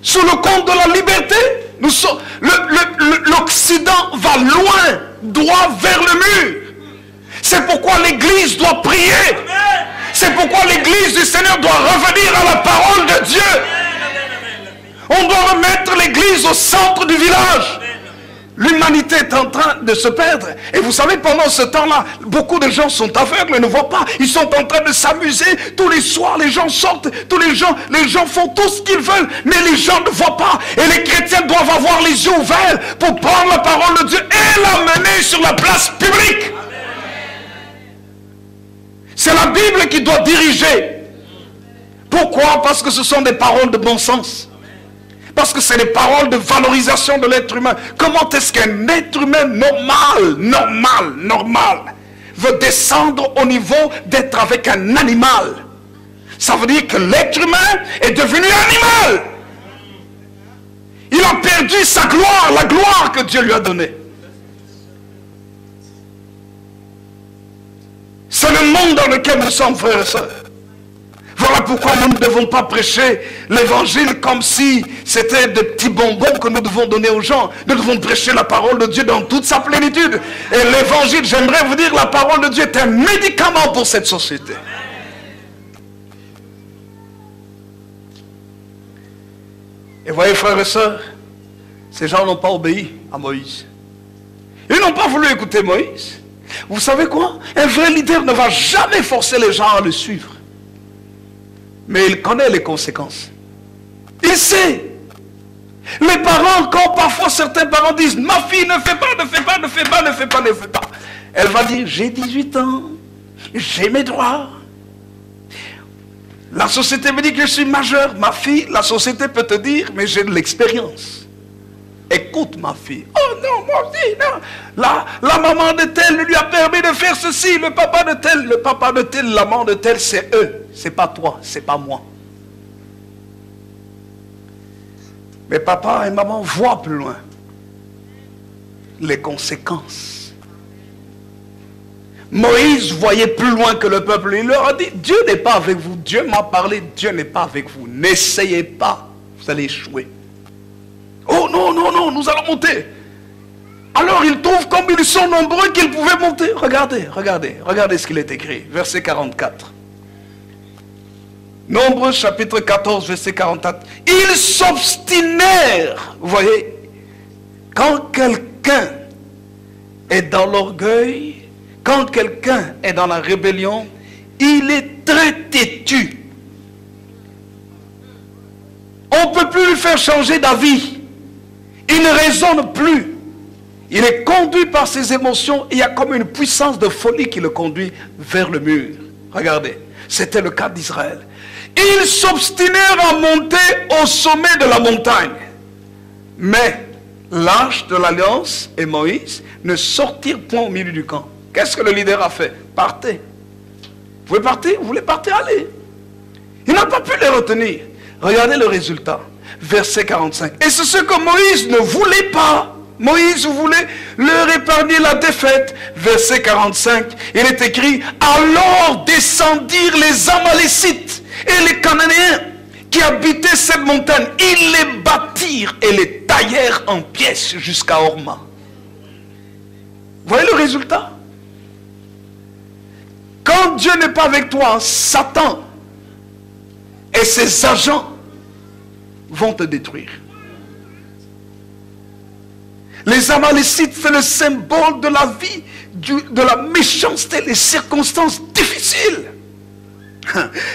Sous le compte de la liberté, l'Occident va loin, droit vers le mur. C'est pourquoi l'Église doit prier. C'est pourquoi l'Église du Seigneur doit revenir à la parole de Dieu. On doit remettre l'Église au centre du village. L'humanité est en train de se perdre. Et vous savez, pendant ce temps-là, beaucoup de gens sont aveugles, ne voient pas. Ils sont en train de s'amuser. Tous les soirs, les gens sortent. Tous les gens font tout ce qu'ils veulent. Mais les gens ne voient pas. Et les chrétiens doivent avoir les yeux ouverts pour prendre la parole de Dieu et l'amener sur la place publique. C'est la Bible qui doit diriger. Pourquoi? Parce que ce sont des paroles de bon sens. Parce que c'est des paroles de valorisation de l'être humain. Comment est-ce qu'un être humain normal, veut descendre au niveau d'être avec un animal? Ça veut dire que l'être humain est devenu animal. Il a perdu sa gloire, la gloire que Dieu lui a donnée. C'est le monde dans lequel nous sommes, frères et sœurs. Voilà pourquoi nous ne devons pas prêcher l'évangile comme si c'était des petits bonbons que nous devons donner aux gens. Nous devons prêcher la parole de Dieu dans toute sa plénitude. Et l'évangile, j'aimerais vous dire, la parole de Dieu est un médicament pour cette société. Et voyez, frères et sœurs, ces gens n'ont pas obéi à Moïse. Ils n'ont pas voulu écouter Moïse. Vous savez quoi? Un vrai leader ne va jamais forcer les gens à le suivre. Mais il connaît les conséquences. Il sait. Les parents, quand parfois certains parents disent, ma fille ne fait pas, ne fait pas, ne fait pas, ne fait pas, ne fait pas. Elle va dire, j'ai 18 ans, j'ai mes droits. La société me dit que je suis majeur. Ma fille, la société peut te dire, mais j'ai de l'expérience. Écoute ma fille. Oh non, moi aussi, non. La maman de tel lui a permis de faire ceci. Le papa de tel, la maman de tel, c'est eux. C'est pas toi, c'est pas moi. Mais papa et maman voient plus loin les conséquences. Moïse voyait plus loin que le peuple. Il leur a dit, Dieu n'est pas avec vous. Dieu m'a parlé, Dieu n'est pas avec vous. N'essayez pas, vous allez échouer. Oh non, non, non, nous allons monter. Alors ils trouvent comme ils sont nombreux qu'ils pouvaient monter. Regardez, regardez, regardez ce qu'il est écrit. Verset 44. Nombreux chapitre 14, verset 44. Ils s'obstinèrent. Vous voyez, quand quelqu'un est dans l'orgueil, quand quelqu'un est dans la rébellion, il est très têtu. On ne peut plus lui faire changer d'avis. Il ne raisonne plus. Il est conduit par ses émotions. Il y a comme une puissance de folie qui le conduit vers le mur. Regardez, c'était le cas d'Israël. Ils s'obstinèrent à monter au sommet de la montagne. Mais l'arche de l'alliance et Moïse ne sortirent point au milieu du camp. Qu'est-ce que le leader a fait? Partez. Vous pouvez partir? Vous voulez partir? Allez. Il n'a pas pu les retenir. Regardez le résultat. Verset 45. Et c'est ce que Moïse ne voulait pas. Moïse voulait leur épargner la défaite. Verset 45. Il est écrit, alors descendirent les Amalécites et les Cananéens qui habitaient cette montagne. Ils les bâtirent et les taillèrent en pièces jusqu'à Horma. Vous voyez le résultat? Quand Dieu n'est pas avec toi, Satan et ses agents vont te détruire. Les Amalécites, c'est le symbole de la vie, de la méchanceté, les circonstances difficiles.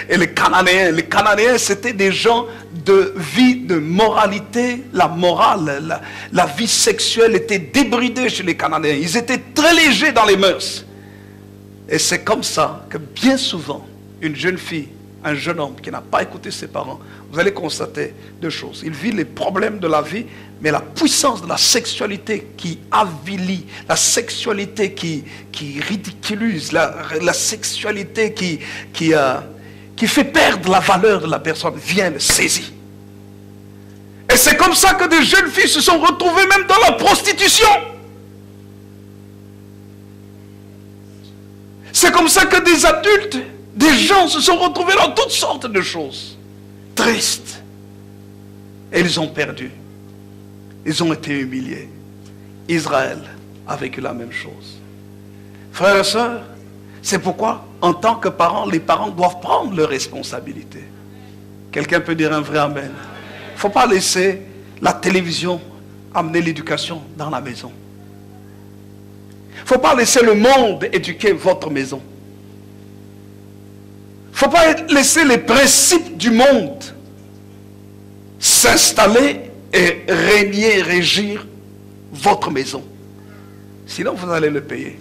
Et les Cananéens, c'était des gens de vie, de moralité. La morale, la vie sexuelle était débridée chez les Cananéens. Ils étaient très légers dans les mœurs. Et c'est comme ça que bien souvent, une jeune fille, un jeune homme qui n'a pas écouté ses parents, vous allez constater deux choses. Il vit les problèmes de la vie, mais la puissance de la sexualité qui avilit, la sexualité qui ridiculise, la sexualité qui fait perdre la valeur de la personne, vient le saisir. Et c'est comme ça que des jeunes filles se sont retrouvées même dans la prostitution. C'est comme ça que des adultes, des gens se sont retrouvés dans toutes sortes de choses. Tristes. Et ils ont perdu. Ils ont été humiliés. Israël a vécu la même chose. Frères et sœurs, c'est pourquoi, en tant que parents, les parents doivent prendre leurs responsabilités. Quelqu'un peut dire un vrai amen. Il ne faut pas laisser la télévision amener l'éducation dans la maison. Il ne faut pas laisser le monde éduquer votre maison. Il ne faut pas laisser les principes du monde s'installer et régner, régir votre maison. Sinon, vous allez le payer.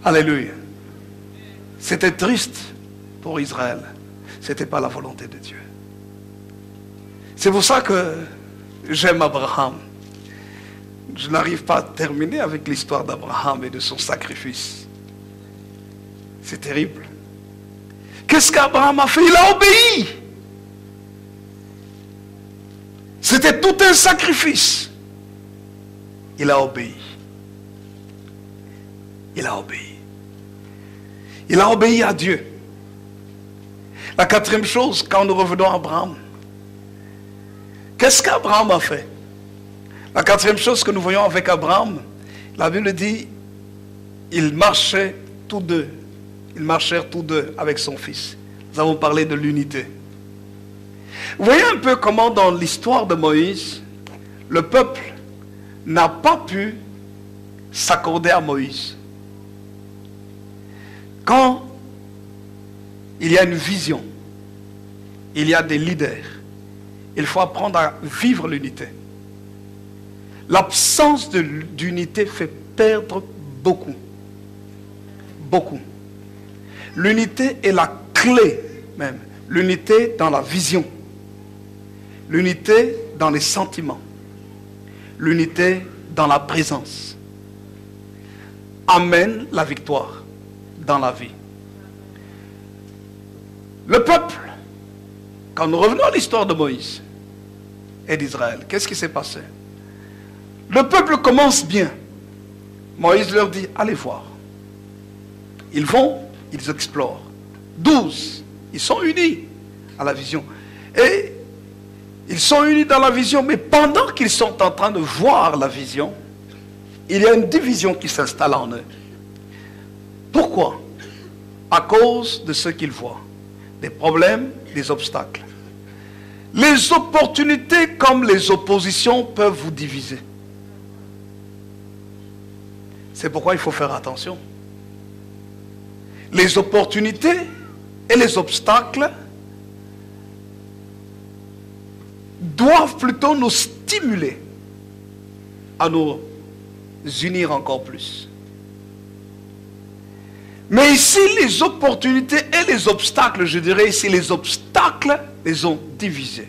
Alléluia. C'était triste pour Israël. Ce n'était pas la volonté de Dieu. C'est pour ça que j'aime Abraham. Je n'arrive pas à terminer avec l'histoire d'Abraham et de son sacrifice. C'est terrible. Qu'est-ce qu'Abraham a fait? Il a obéi. C'était tout un sacrifice. Il a obéi. Il a obéi. Il a obéi à Dieu. La quatrième chose, quand nous revenons à Abraham, qu'est-ce qu'Abraham a fait? La quatrième chose que nous voyons avec Abraham, la Bible dit, ils marchaient tous deux. Ils marchèrent tous deux avec son fils. Nous avons parlé de l'unité. Vous voyez un peu comment dans l'histoire de Moïse, le peuple n'a pas pu s'accorder à Moïse. Quand il y a une vision, il y a des leaders, il faut apprendre à vivre l'unité. L'absence d'unité fait perdre beaucoup. Beaucoup. L'unité est la clé même. L'unité dans la vision. L'unité dans les sentiments. L'unité dans la présence. Amène la victoire dans la vie. Le peuple, quand nous revenons à l'histoire de Moïse et d'Israël, qu'est-ce qui s'est passé? Le peuple commence bien. Moïse leur dit, allez voir. Ils vont, ils explorent. 12, ils sont unis à la vision. Et ils sont unis dans la vision, mais pendant qu'ils sont en train de voir la vision, il y a une division qui s'installe en eux. Pourquoi? À cause de ce qu'ils voient. Des problèmes, des obstacles. Les opportunités comme les oppositions peuvent vous diviser. C'est pourquoi il faut faire attention. Les opportunités et les obstacles doivent plutôt nous stimuler à nous unir encore plus. Mais ici, les opportunités et les obstacles, je dirais ici, les obstacles les ont divisés.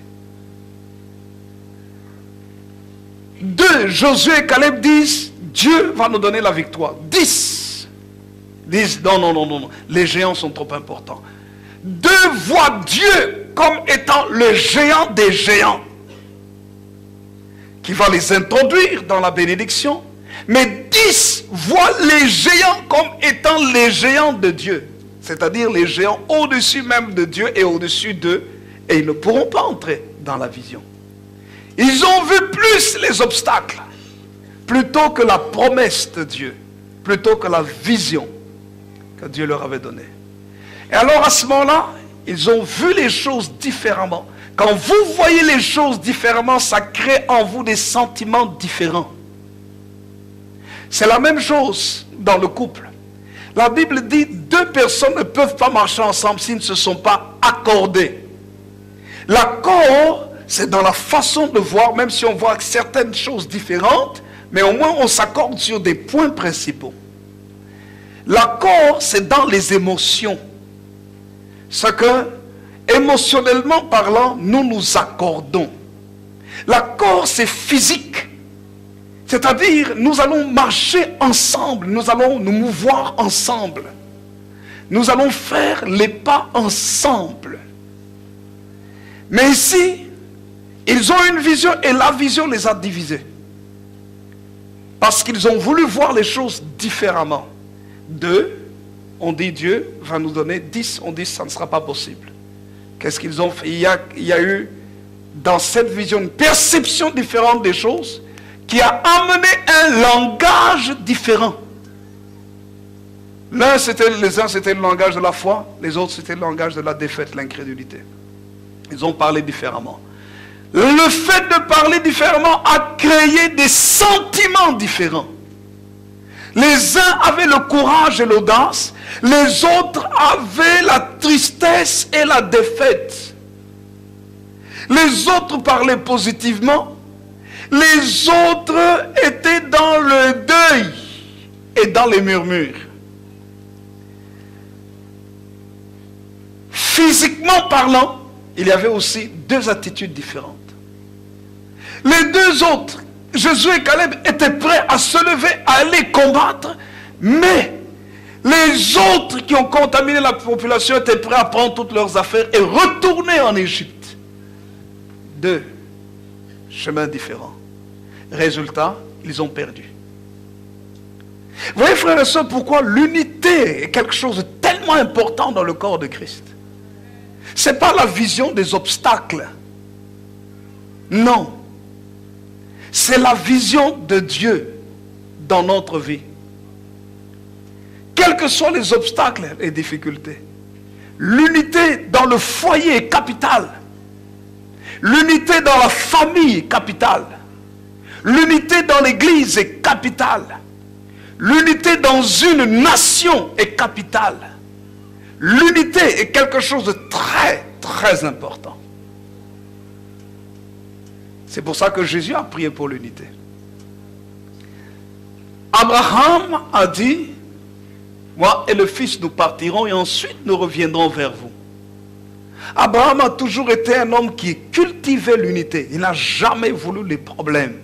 2, Josué et Caleb disent, Dieu va nous donner la victoire. 10 disent, non, les géants sont trop importants. 2 voient Dieu comme étant le géant des géants, qui va les introduire dans la bénédiction. Mais 10 voient les géants comme étant les géants de Dieu. C'est-à-dire les géants au-dessus même de Dieu et au-dessus d'eux. Et ils ne pourront pas entrer dans la vision. Ils ont vu plus les obstacles, plutôt que la promesse de Dieu, plutôt que la vision que Dieu leur avait donnée. Et alors à ce moment-là, ils ont vu les choses différemment. Quand vous voyez les choses différemment, ça crée en vous des sentiments différents. C'est la même chose dans le couple. La Bible dit 2 personnes ne peuvent pas marcher ensemble s'ils ne se sont pas accordés. L'accord, c'est dans la façon de voir, même si on voit certaines choses différentes, mais au moins on s'accorde sur des points principaux. L'accord, c'est dans les émotions. C'est que, émotionnellement parlant, nous nous accordons. L'accord, c'est physique. C'est-à-dire, nous allons marcher ensemble, nous allons nous mouvoir ensemble. Nous allons faire les pas ensemble. Mais ici, ils ont une vision et la vision les a divisés. Parce qu'ils ont voulu voir les choses différemment. 2, on dit Dieu va nous donner 10, on dit ça ne sera pas possible. Qu'est-ce qu'ils ont fait? Il y a eu dans cette vision une perception différente des choses qui a amené un langage différent. Les uns c'était le langage de la foi, les autres c'était le langage de la défaite, l'incrédulité. Ils ont parlé différemment. Le fait de parler différemment a créé des sentiments différents. Les uns avaient le courage et l'audace, les autres avaient la tristesse et la défaite. Les autres parlaient positivement, les autres étaient dans le deuil et dans les murmures. Physiquement parlant, il y avait aussi 2 attitudes différentes. Les 2 autres, Josué et Caleb, étaient prêts à se lever, à aller combattre, mais les autres qui ont contaminé la population étaient prêts à prendre toutes leurs affaires et retourner en Égypte. 2 chemins différents. Résultat, ils ont perdu. Vous voyez, frères et sœurs, pourquoi l'unité est quelque chose de tellement important dans le corps de Christ. Ce n'est pas la vision des obstacles. Non. C'est la vision de Dieu dans notre vie. Quels que soient les obstacles et difficultés, l'unité dans le foyer est capitale. L'unité dans la famille est capitale. L'unité dans l'église est capitale. L'unité dans une nation est capitale. L'unité est quelque chose de très, très important. C'est pour ça que Jésus a prié pour l'unité. Abraham a dit, moi et le fils nous partirons et ensuite nous reviendrons vers vous. Abraham a toujours été un homme qui cultivait l'unité. Il n'a jamais voulu les problèmes.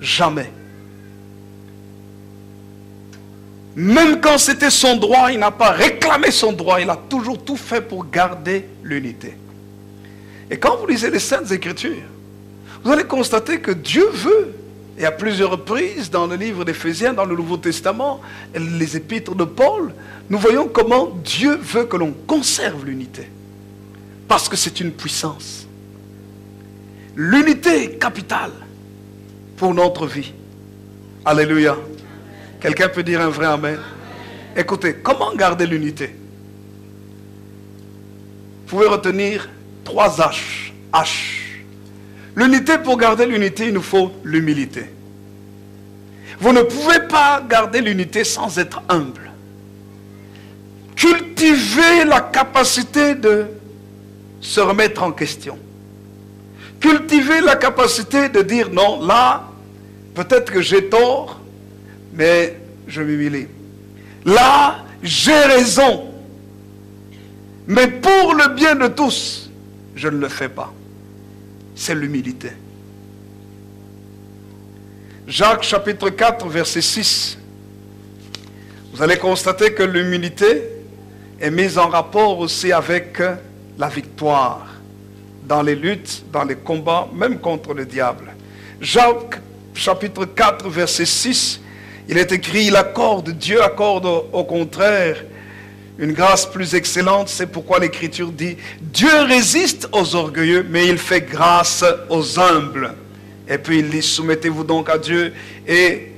Jamais. Même quand c'était son droit, il n'a pas réclamé son droit. Il a toujours tout fait pour garder l'unité. Et quand vous lisez les Saintes Écritures, vous allez constater que Dieu veut, et à plusieurs reprises dans le livre d'Éphésiens, dans le Nouveau Testament, et les épîtres de Paul, nous voyons comment Dieu veut que l'on conserve l'unité. Parce que c'est une puissance. L'unité est capitale pour notre vie. Alléluia. Quelqu'un peut dire un vrai amen? Écoutez, comment garder l'unité? Vous pouvez retenir 3 H. H. L'unité, pour garder l'unité, il nous faut l'humilité. Vous ne pouvez pas garder l'unité sans être humble. Cultivez la capacité de se remettre en question. Cultivez la capacité de dire non, là, peut-être que j'ai tort, mais je m'humilie. Là, j'ai raison. Mais pour le bien de tous, je ne le fais pas. C'est l'humilité. Jacques chapitre 4, verset 6. Vous allez constater que l'humilité est mise en rapport aussi avec la victoire dans les luttes, dans les combats, même contre le diable. Jacques chapitre 4, verset 6, il est écrit, Dieu accorde au contraire une grâce plus excellente. C'est pourquoi l'Écriture dit, Dieu résiste aux orgueilleux, mais il fait grâce aux humbles. Et puis il dit, soumettez-vous donc à Dieu et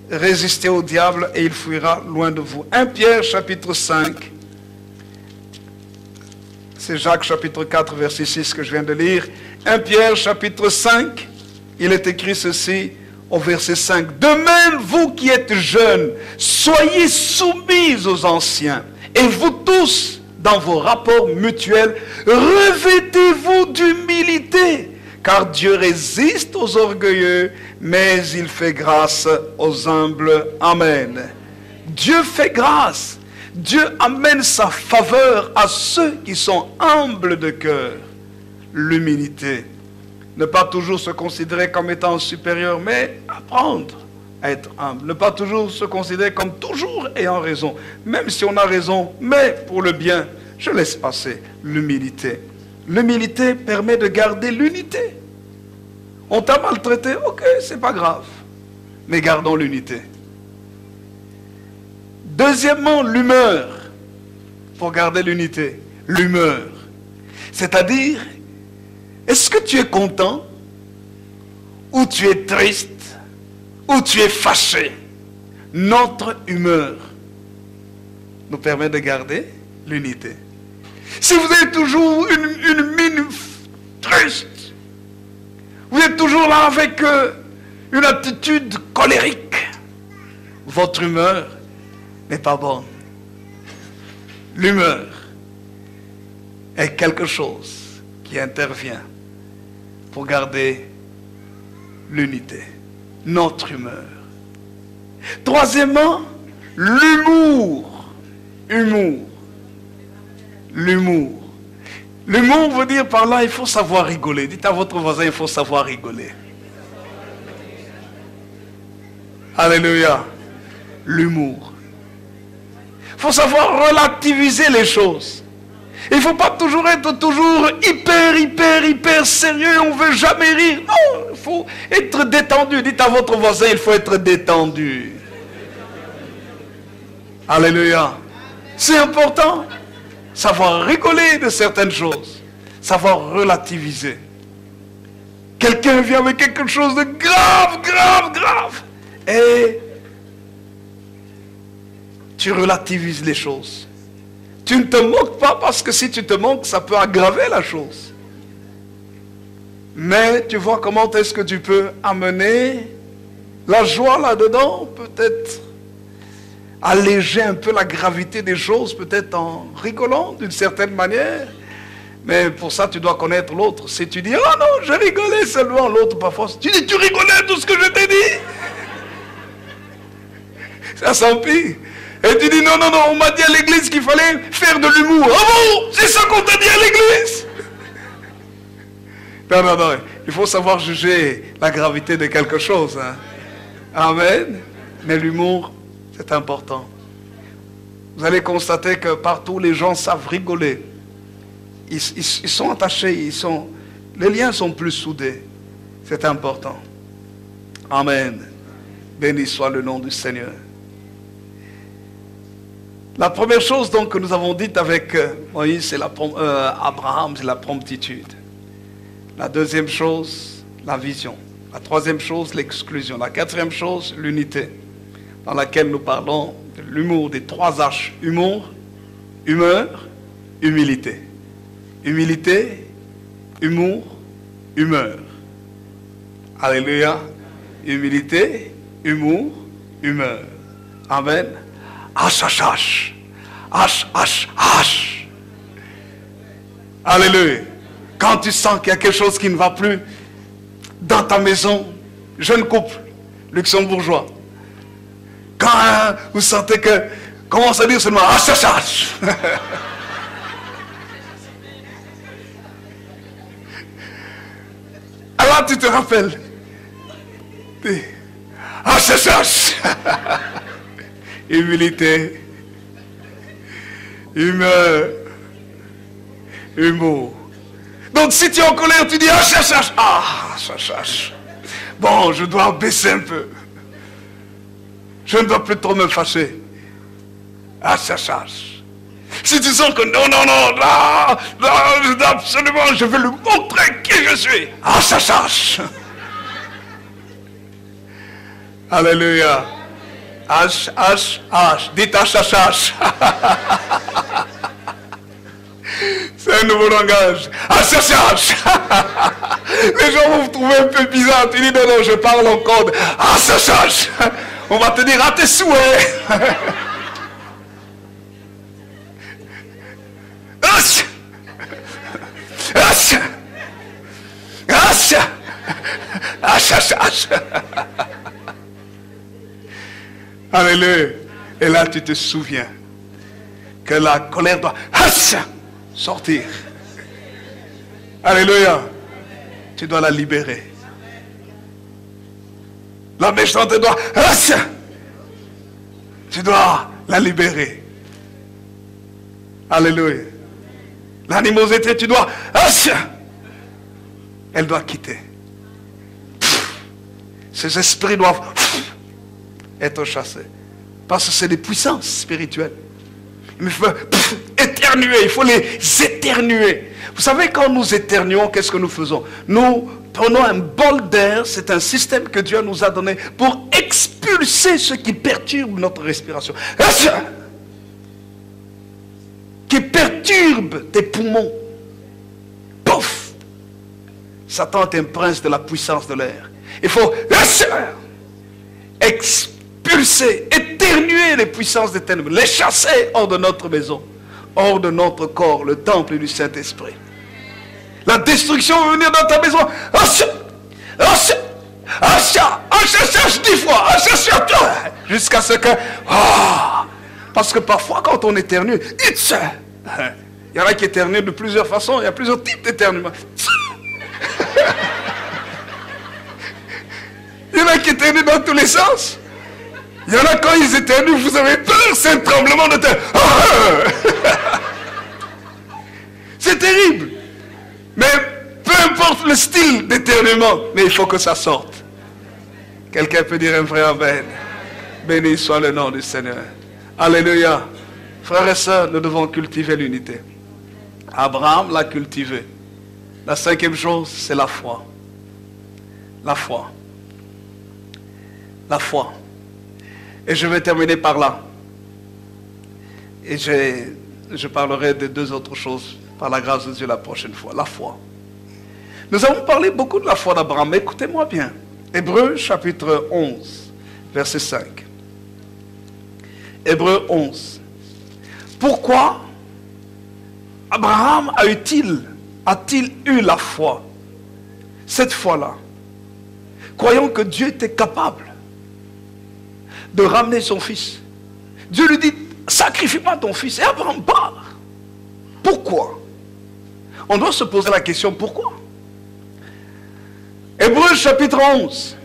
résistez au diable et il fuira loin de vous. 1 Pierre chapitre 5, c'est Jacques chapitre 4 verset 6 que je viens de lire. 1 Pierre chapitre 5, il est écrit ceci au verset 5. De même, vous qui êtes jeunes, soyez soumis aux anciens. Et vous tous, dans vos rapports mutuels, revêtez-vous d'humilité. Car Dieu résiste aux orgueilleux, mais il fait grâce aux humbles. Amen. Dieu fait grâce. Dieu amène sa faveur à ceux qui sont humbles de cœur. L'humilité. Ne pas toujours se considérer comme étant supérieur, mais apprendre à être humble. Ne pas toujours se considérer comme toujours ayant raison. Même si on a raison, mais pour le bien, je laisse passer l'humilité. L'humilité permet de garder l'unité. On t'a maltraité, ok, c'est pas grave. Mais gardons l'unité. Deuxièmement, l'humeur. Pour garder l'unité. L'humeur. C'est-à-dire, est-ce que tu es content? Ou tu es triste? Ou tu es fâché? Notre humeur nous permet de garder l'unité. Si vous avez toujours une mine triste, vous êtes toujours là avec une attitude colérique, votre humeur n'est pas bonne. L'humeur est quelque chose qui intervient pour garder l'unité, notre humeur. Troisièmement, l'humour. L'humour. L'humour veut dire par là, il faut savoir rigoler. Dites à votre voisin, il faut savoir rigoler. Alléluia. L'humour. Il faut savoir relativiser les choses. Il ne faut pas toujours être hyper sérieux. On ne veut jamais rire. Non, il faut être détendu. Dites à votre voisin, il faut être détendu. Alléluia. C'est important. Savoir rigoler de certaines choses. Savoir relativiser. Quelqu'un vient avec quelque chose de grave. Et tu relativises les choses. Tu ne te moques pas parce que si tu te moques, ça peut aggraver la chose. Mais tu vois comment est-ce que tu peux amener la joie là-dedans, peut-être alléger un peu la gravité des choses, peut-être en rigolant d'une certaine manière. Mais pour ça, tu dois connaître l'autre. Si tu dis, oh non, je rigolais seulement, l'autre parfois, tu dis, tu rigolais tout ce que je t'ai dit. Ça s'empire. Et tu dis, non, on m'a dit à l'église qu'il fallait faire de l'humour. Ah bon, c'est ça qu'on t'a dit à l'église? Non, il faut savoir juger la gravité de quelque chose. Hein. Amen. Mais l'humour, c'est important. Vous allez constater que partout, les gens savent rigoler. Ils sont attachés, les liens sont plus soudés. C'est important. Amen. Béni soit le nom du Seigneur. La première chose donc que nous avons dite avec Moïse, c'est Abraham, c'est la promptitude. La deuxième chose, la vision. La troisième chose, l'exclusion. La quatrième chose, l'unité, dans laquelle nous parlons de l'humour, des 3 H. Humour, humeur, humilité. Humilité, humour, humeur. Alléluia. Humilité, humour, humeur. Amen. H. Alléluia. Quand tu sens qu'il y a quelque chose qui ne va plus dans ta maison, jeune couple, luxembourgeois, quand vous sentez que, commence à dire seulement H. Alors tu te rappelles. H. Humilité, humeur, humour. Donc si tu es en colère, tu dis H. Bon, je dois baisser un peu. Je ne dois plus trop me fâcher. H. Si tu sens que non, là, je dois absolument, je veux lui montrer qui je suis. H. Alléluia. H. Dites H. C'est un nouveau langage. H. Les gens vont vous trouver un peu bizarre. Tu dis non, je parle en code. H. On va te dire à tes souhaits. H. Alléluia. Et là, tu te souviens que la colère doit sortir. Alléluia. Tu dois la libérer. La méchanceté doit... Tu dois la libérer. Alléluia. L'animosité, tu dois... Elle doit quitter. Ces esprits doivent être chassés. Parce que c'est des puissances spirituelles. Il faut éternuer, il faut les éternuer. Vous savez, quand nous éternuons, qu'est-ce que nous faisons? Nous prenons un bol d'air, c'est un système que Dieu nous a donné pour expulser ce qui perturbe notre respiration. Qui perturbe tes poumons. Pouf! Satan est un prince de la puissance de l'air. Il faut expulser, éternuer les puissances des ténèbres, les chasser hors de notre maison, hors de notre corps, le temple du Saint-Esprit. La destruction va venir dans ta maison. Cherche 10 fois. Jusqu'à ce que... parce que parfois, quand on éternue, il y en a qui éternuent de plusieurs façons. Il y a plusieurs types d'éternuement. Il y en a qui éternuent dans tous les sens. Il y en a quand ils éternuent, vous avez peur, c'est un tremblement de terre. C'est terrible. Mais peu importe le style d'éternuement, mais il faut que ça sorte. Quelqu'un peut dire un vrai amen. Béni soit le nom du Seigneur. Alléluia. Frères et sœurs, nous devons cultiver l'unité. Abraham l'a cultivé. La cinquième chose, c'est la foi. La foi. La foi. Et je vais terminer par là. Et je parlerai de deux autres choses par la grâce de Dieu la prochaine fois. La foi. Nous avons parlé beaucoup de la foi d'Abraham, mais écoutez-moi bien. Hébreux chapitre 11, verset 5. Hébreux 11. Pourquoi Abraham a-t-il eu la foi? Cette foi-là. Croyons que Dieu était capable de ramener son fils. Dieu lui dit, sacrifie-moi ton fils. Et Abraham part. Pourquoi? On doit se poser la question, pourquoi? Hébreux chapitre 11.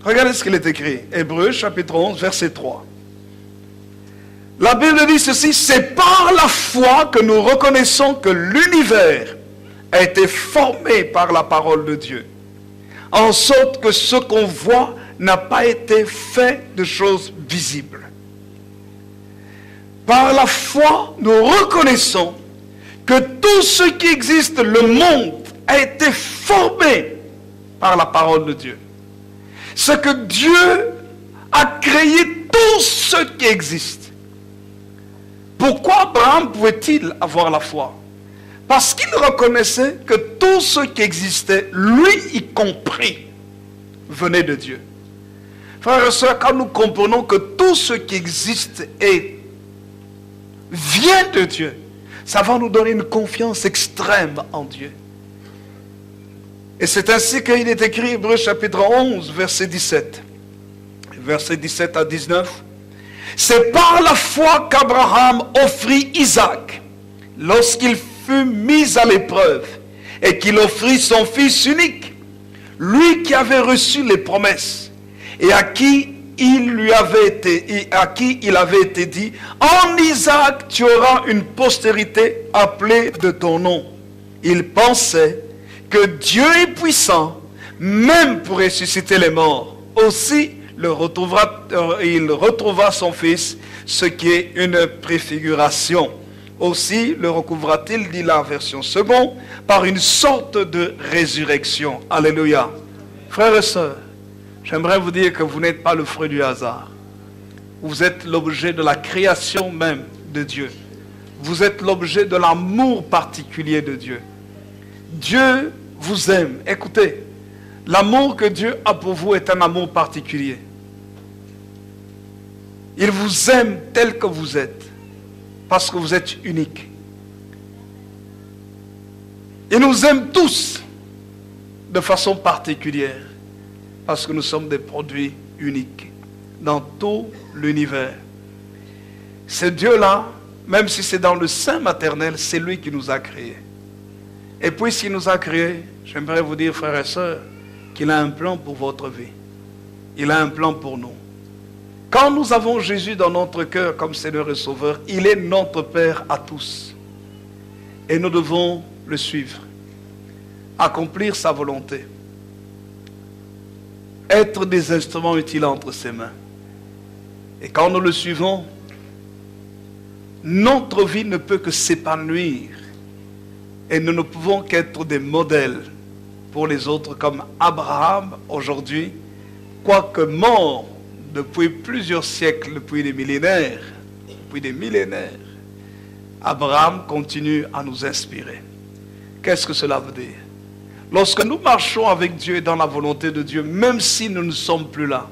Regardez ce qu'il est écrit. Hébreux chapitre 11, verset 3. La Bible dit ceci, c'est par la foi que nous reconnaissons que l'univers a été formé par la parole de Dieu. En sorte que ce qu'on voit n'a pas été fait de choses visibles. Par la foi, nous reconnaissons que tout ce qui existe, le monde, a été formé par la parole de Dieu. Ce que Dieu a créé tout ce qui existe. Pourquoi Abraham pouvait-il avoir la foi? Parce qu'il reconnaissait que tout ce qui existait, lui y compris, venait de Dieu. Frères et sœurs, quand nous comprenons que tout ce qui existe vient de Dieu, ça va nous donner une confiance extrême en Dieu. Et c'est ainsi qu'il est écrit, Hébreux chapitre 11, verset 17. Verset 17 à 19. C'est par la foi qu'Abraham offrit Isaac, lorsqu'il fut mis à l'épreuve, et qu'il offrit son fils unique, lui qui avait reçu les promesses, et à qui il avait été dit, en Isaac tu auras une postérité appelée de ton nom. Il pensait que Dieu est puissant, même pour ressusciter les morts. Aussi, il retrouva son fils, ce qui est une préfiguration. Aussi le recouvra-t-il, dit la version seconde, par une sorte de résurrection. Alléluia. Frères et sœurs, j'aimerais vous dire que vous n'êtes pas le fruit du hasard. Vous êtes l'objet de la création même de Dieu. Vous êtes l'objet de l'amour particulier de Dieu. Dieu vous aime. Écoutez, l'amour que Dieu a pour vous est un amour particulier. Il vous aime tel que vous êtes, parce que vous êtes unique. Il nous aime tous de façon particulière, parce que nous sommes des produits uniques dans tout l'univers. Ce Dieu-là, même si c'est dans le sein maternel, c'est lui qui nous a créés. Et puisqu'il nous a créés, j'aimerais vous dire, frères et sœurs, qu'il a un plan pour votre vie. Il a un plan pour nous. Quand nous avons Jésus dans notre cœur comme Seigneur et Sauveur, il est notre Père à tous. Et nous devons le suivre, accomplir sa volonté, être des instruments utiles entre ses mains. Et quand nous le suivons, notre vie ne peut que s'épanouir. Et nous ne pouvons qu'être des modèles pour les autres, comme Abraham aujourd'hui, quoique mort depuis plusieurs siècles, depuis des millénaires, Abraham continue à nous inspirer. Qu'est-ce que cela veut dire? Lorsque nous marchons avec Dieu et dans la volonté de Dieu, même si nous ne sommes plus là,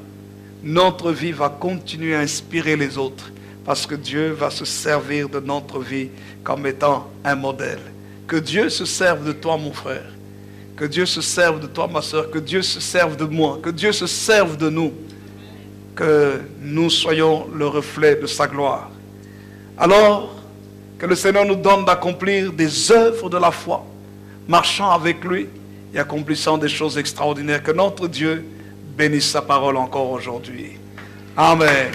notre vie va continuer à inspirer les autres, parce que Dieu va se servir de notre vie comme étant un modèle. Que Dieu se serve de toi, mon frère. Que Dieu se serve de toi, ma soeur. Que Dieu se serve de moi. Que Dieu se serve de nous. Que nous soyons le reflet de sa gloire. Alors, que le Seigneur nous donne d'accomplir des œuvres de la foi, marchant avec lui et accomplissant des choses extraordinaires. Que notre Dieu bénisse sa parole encore aujourd'hui. Amen.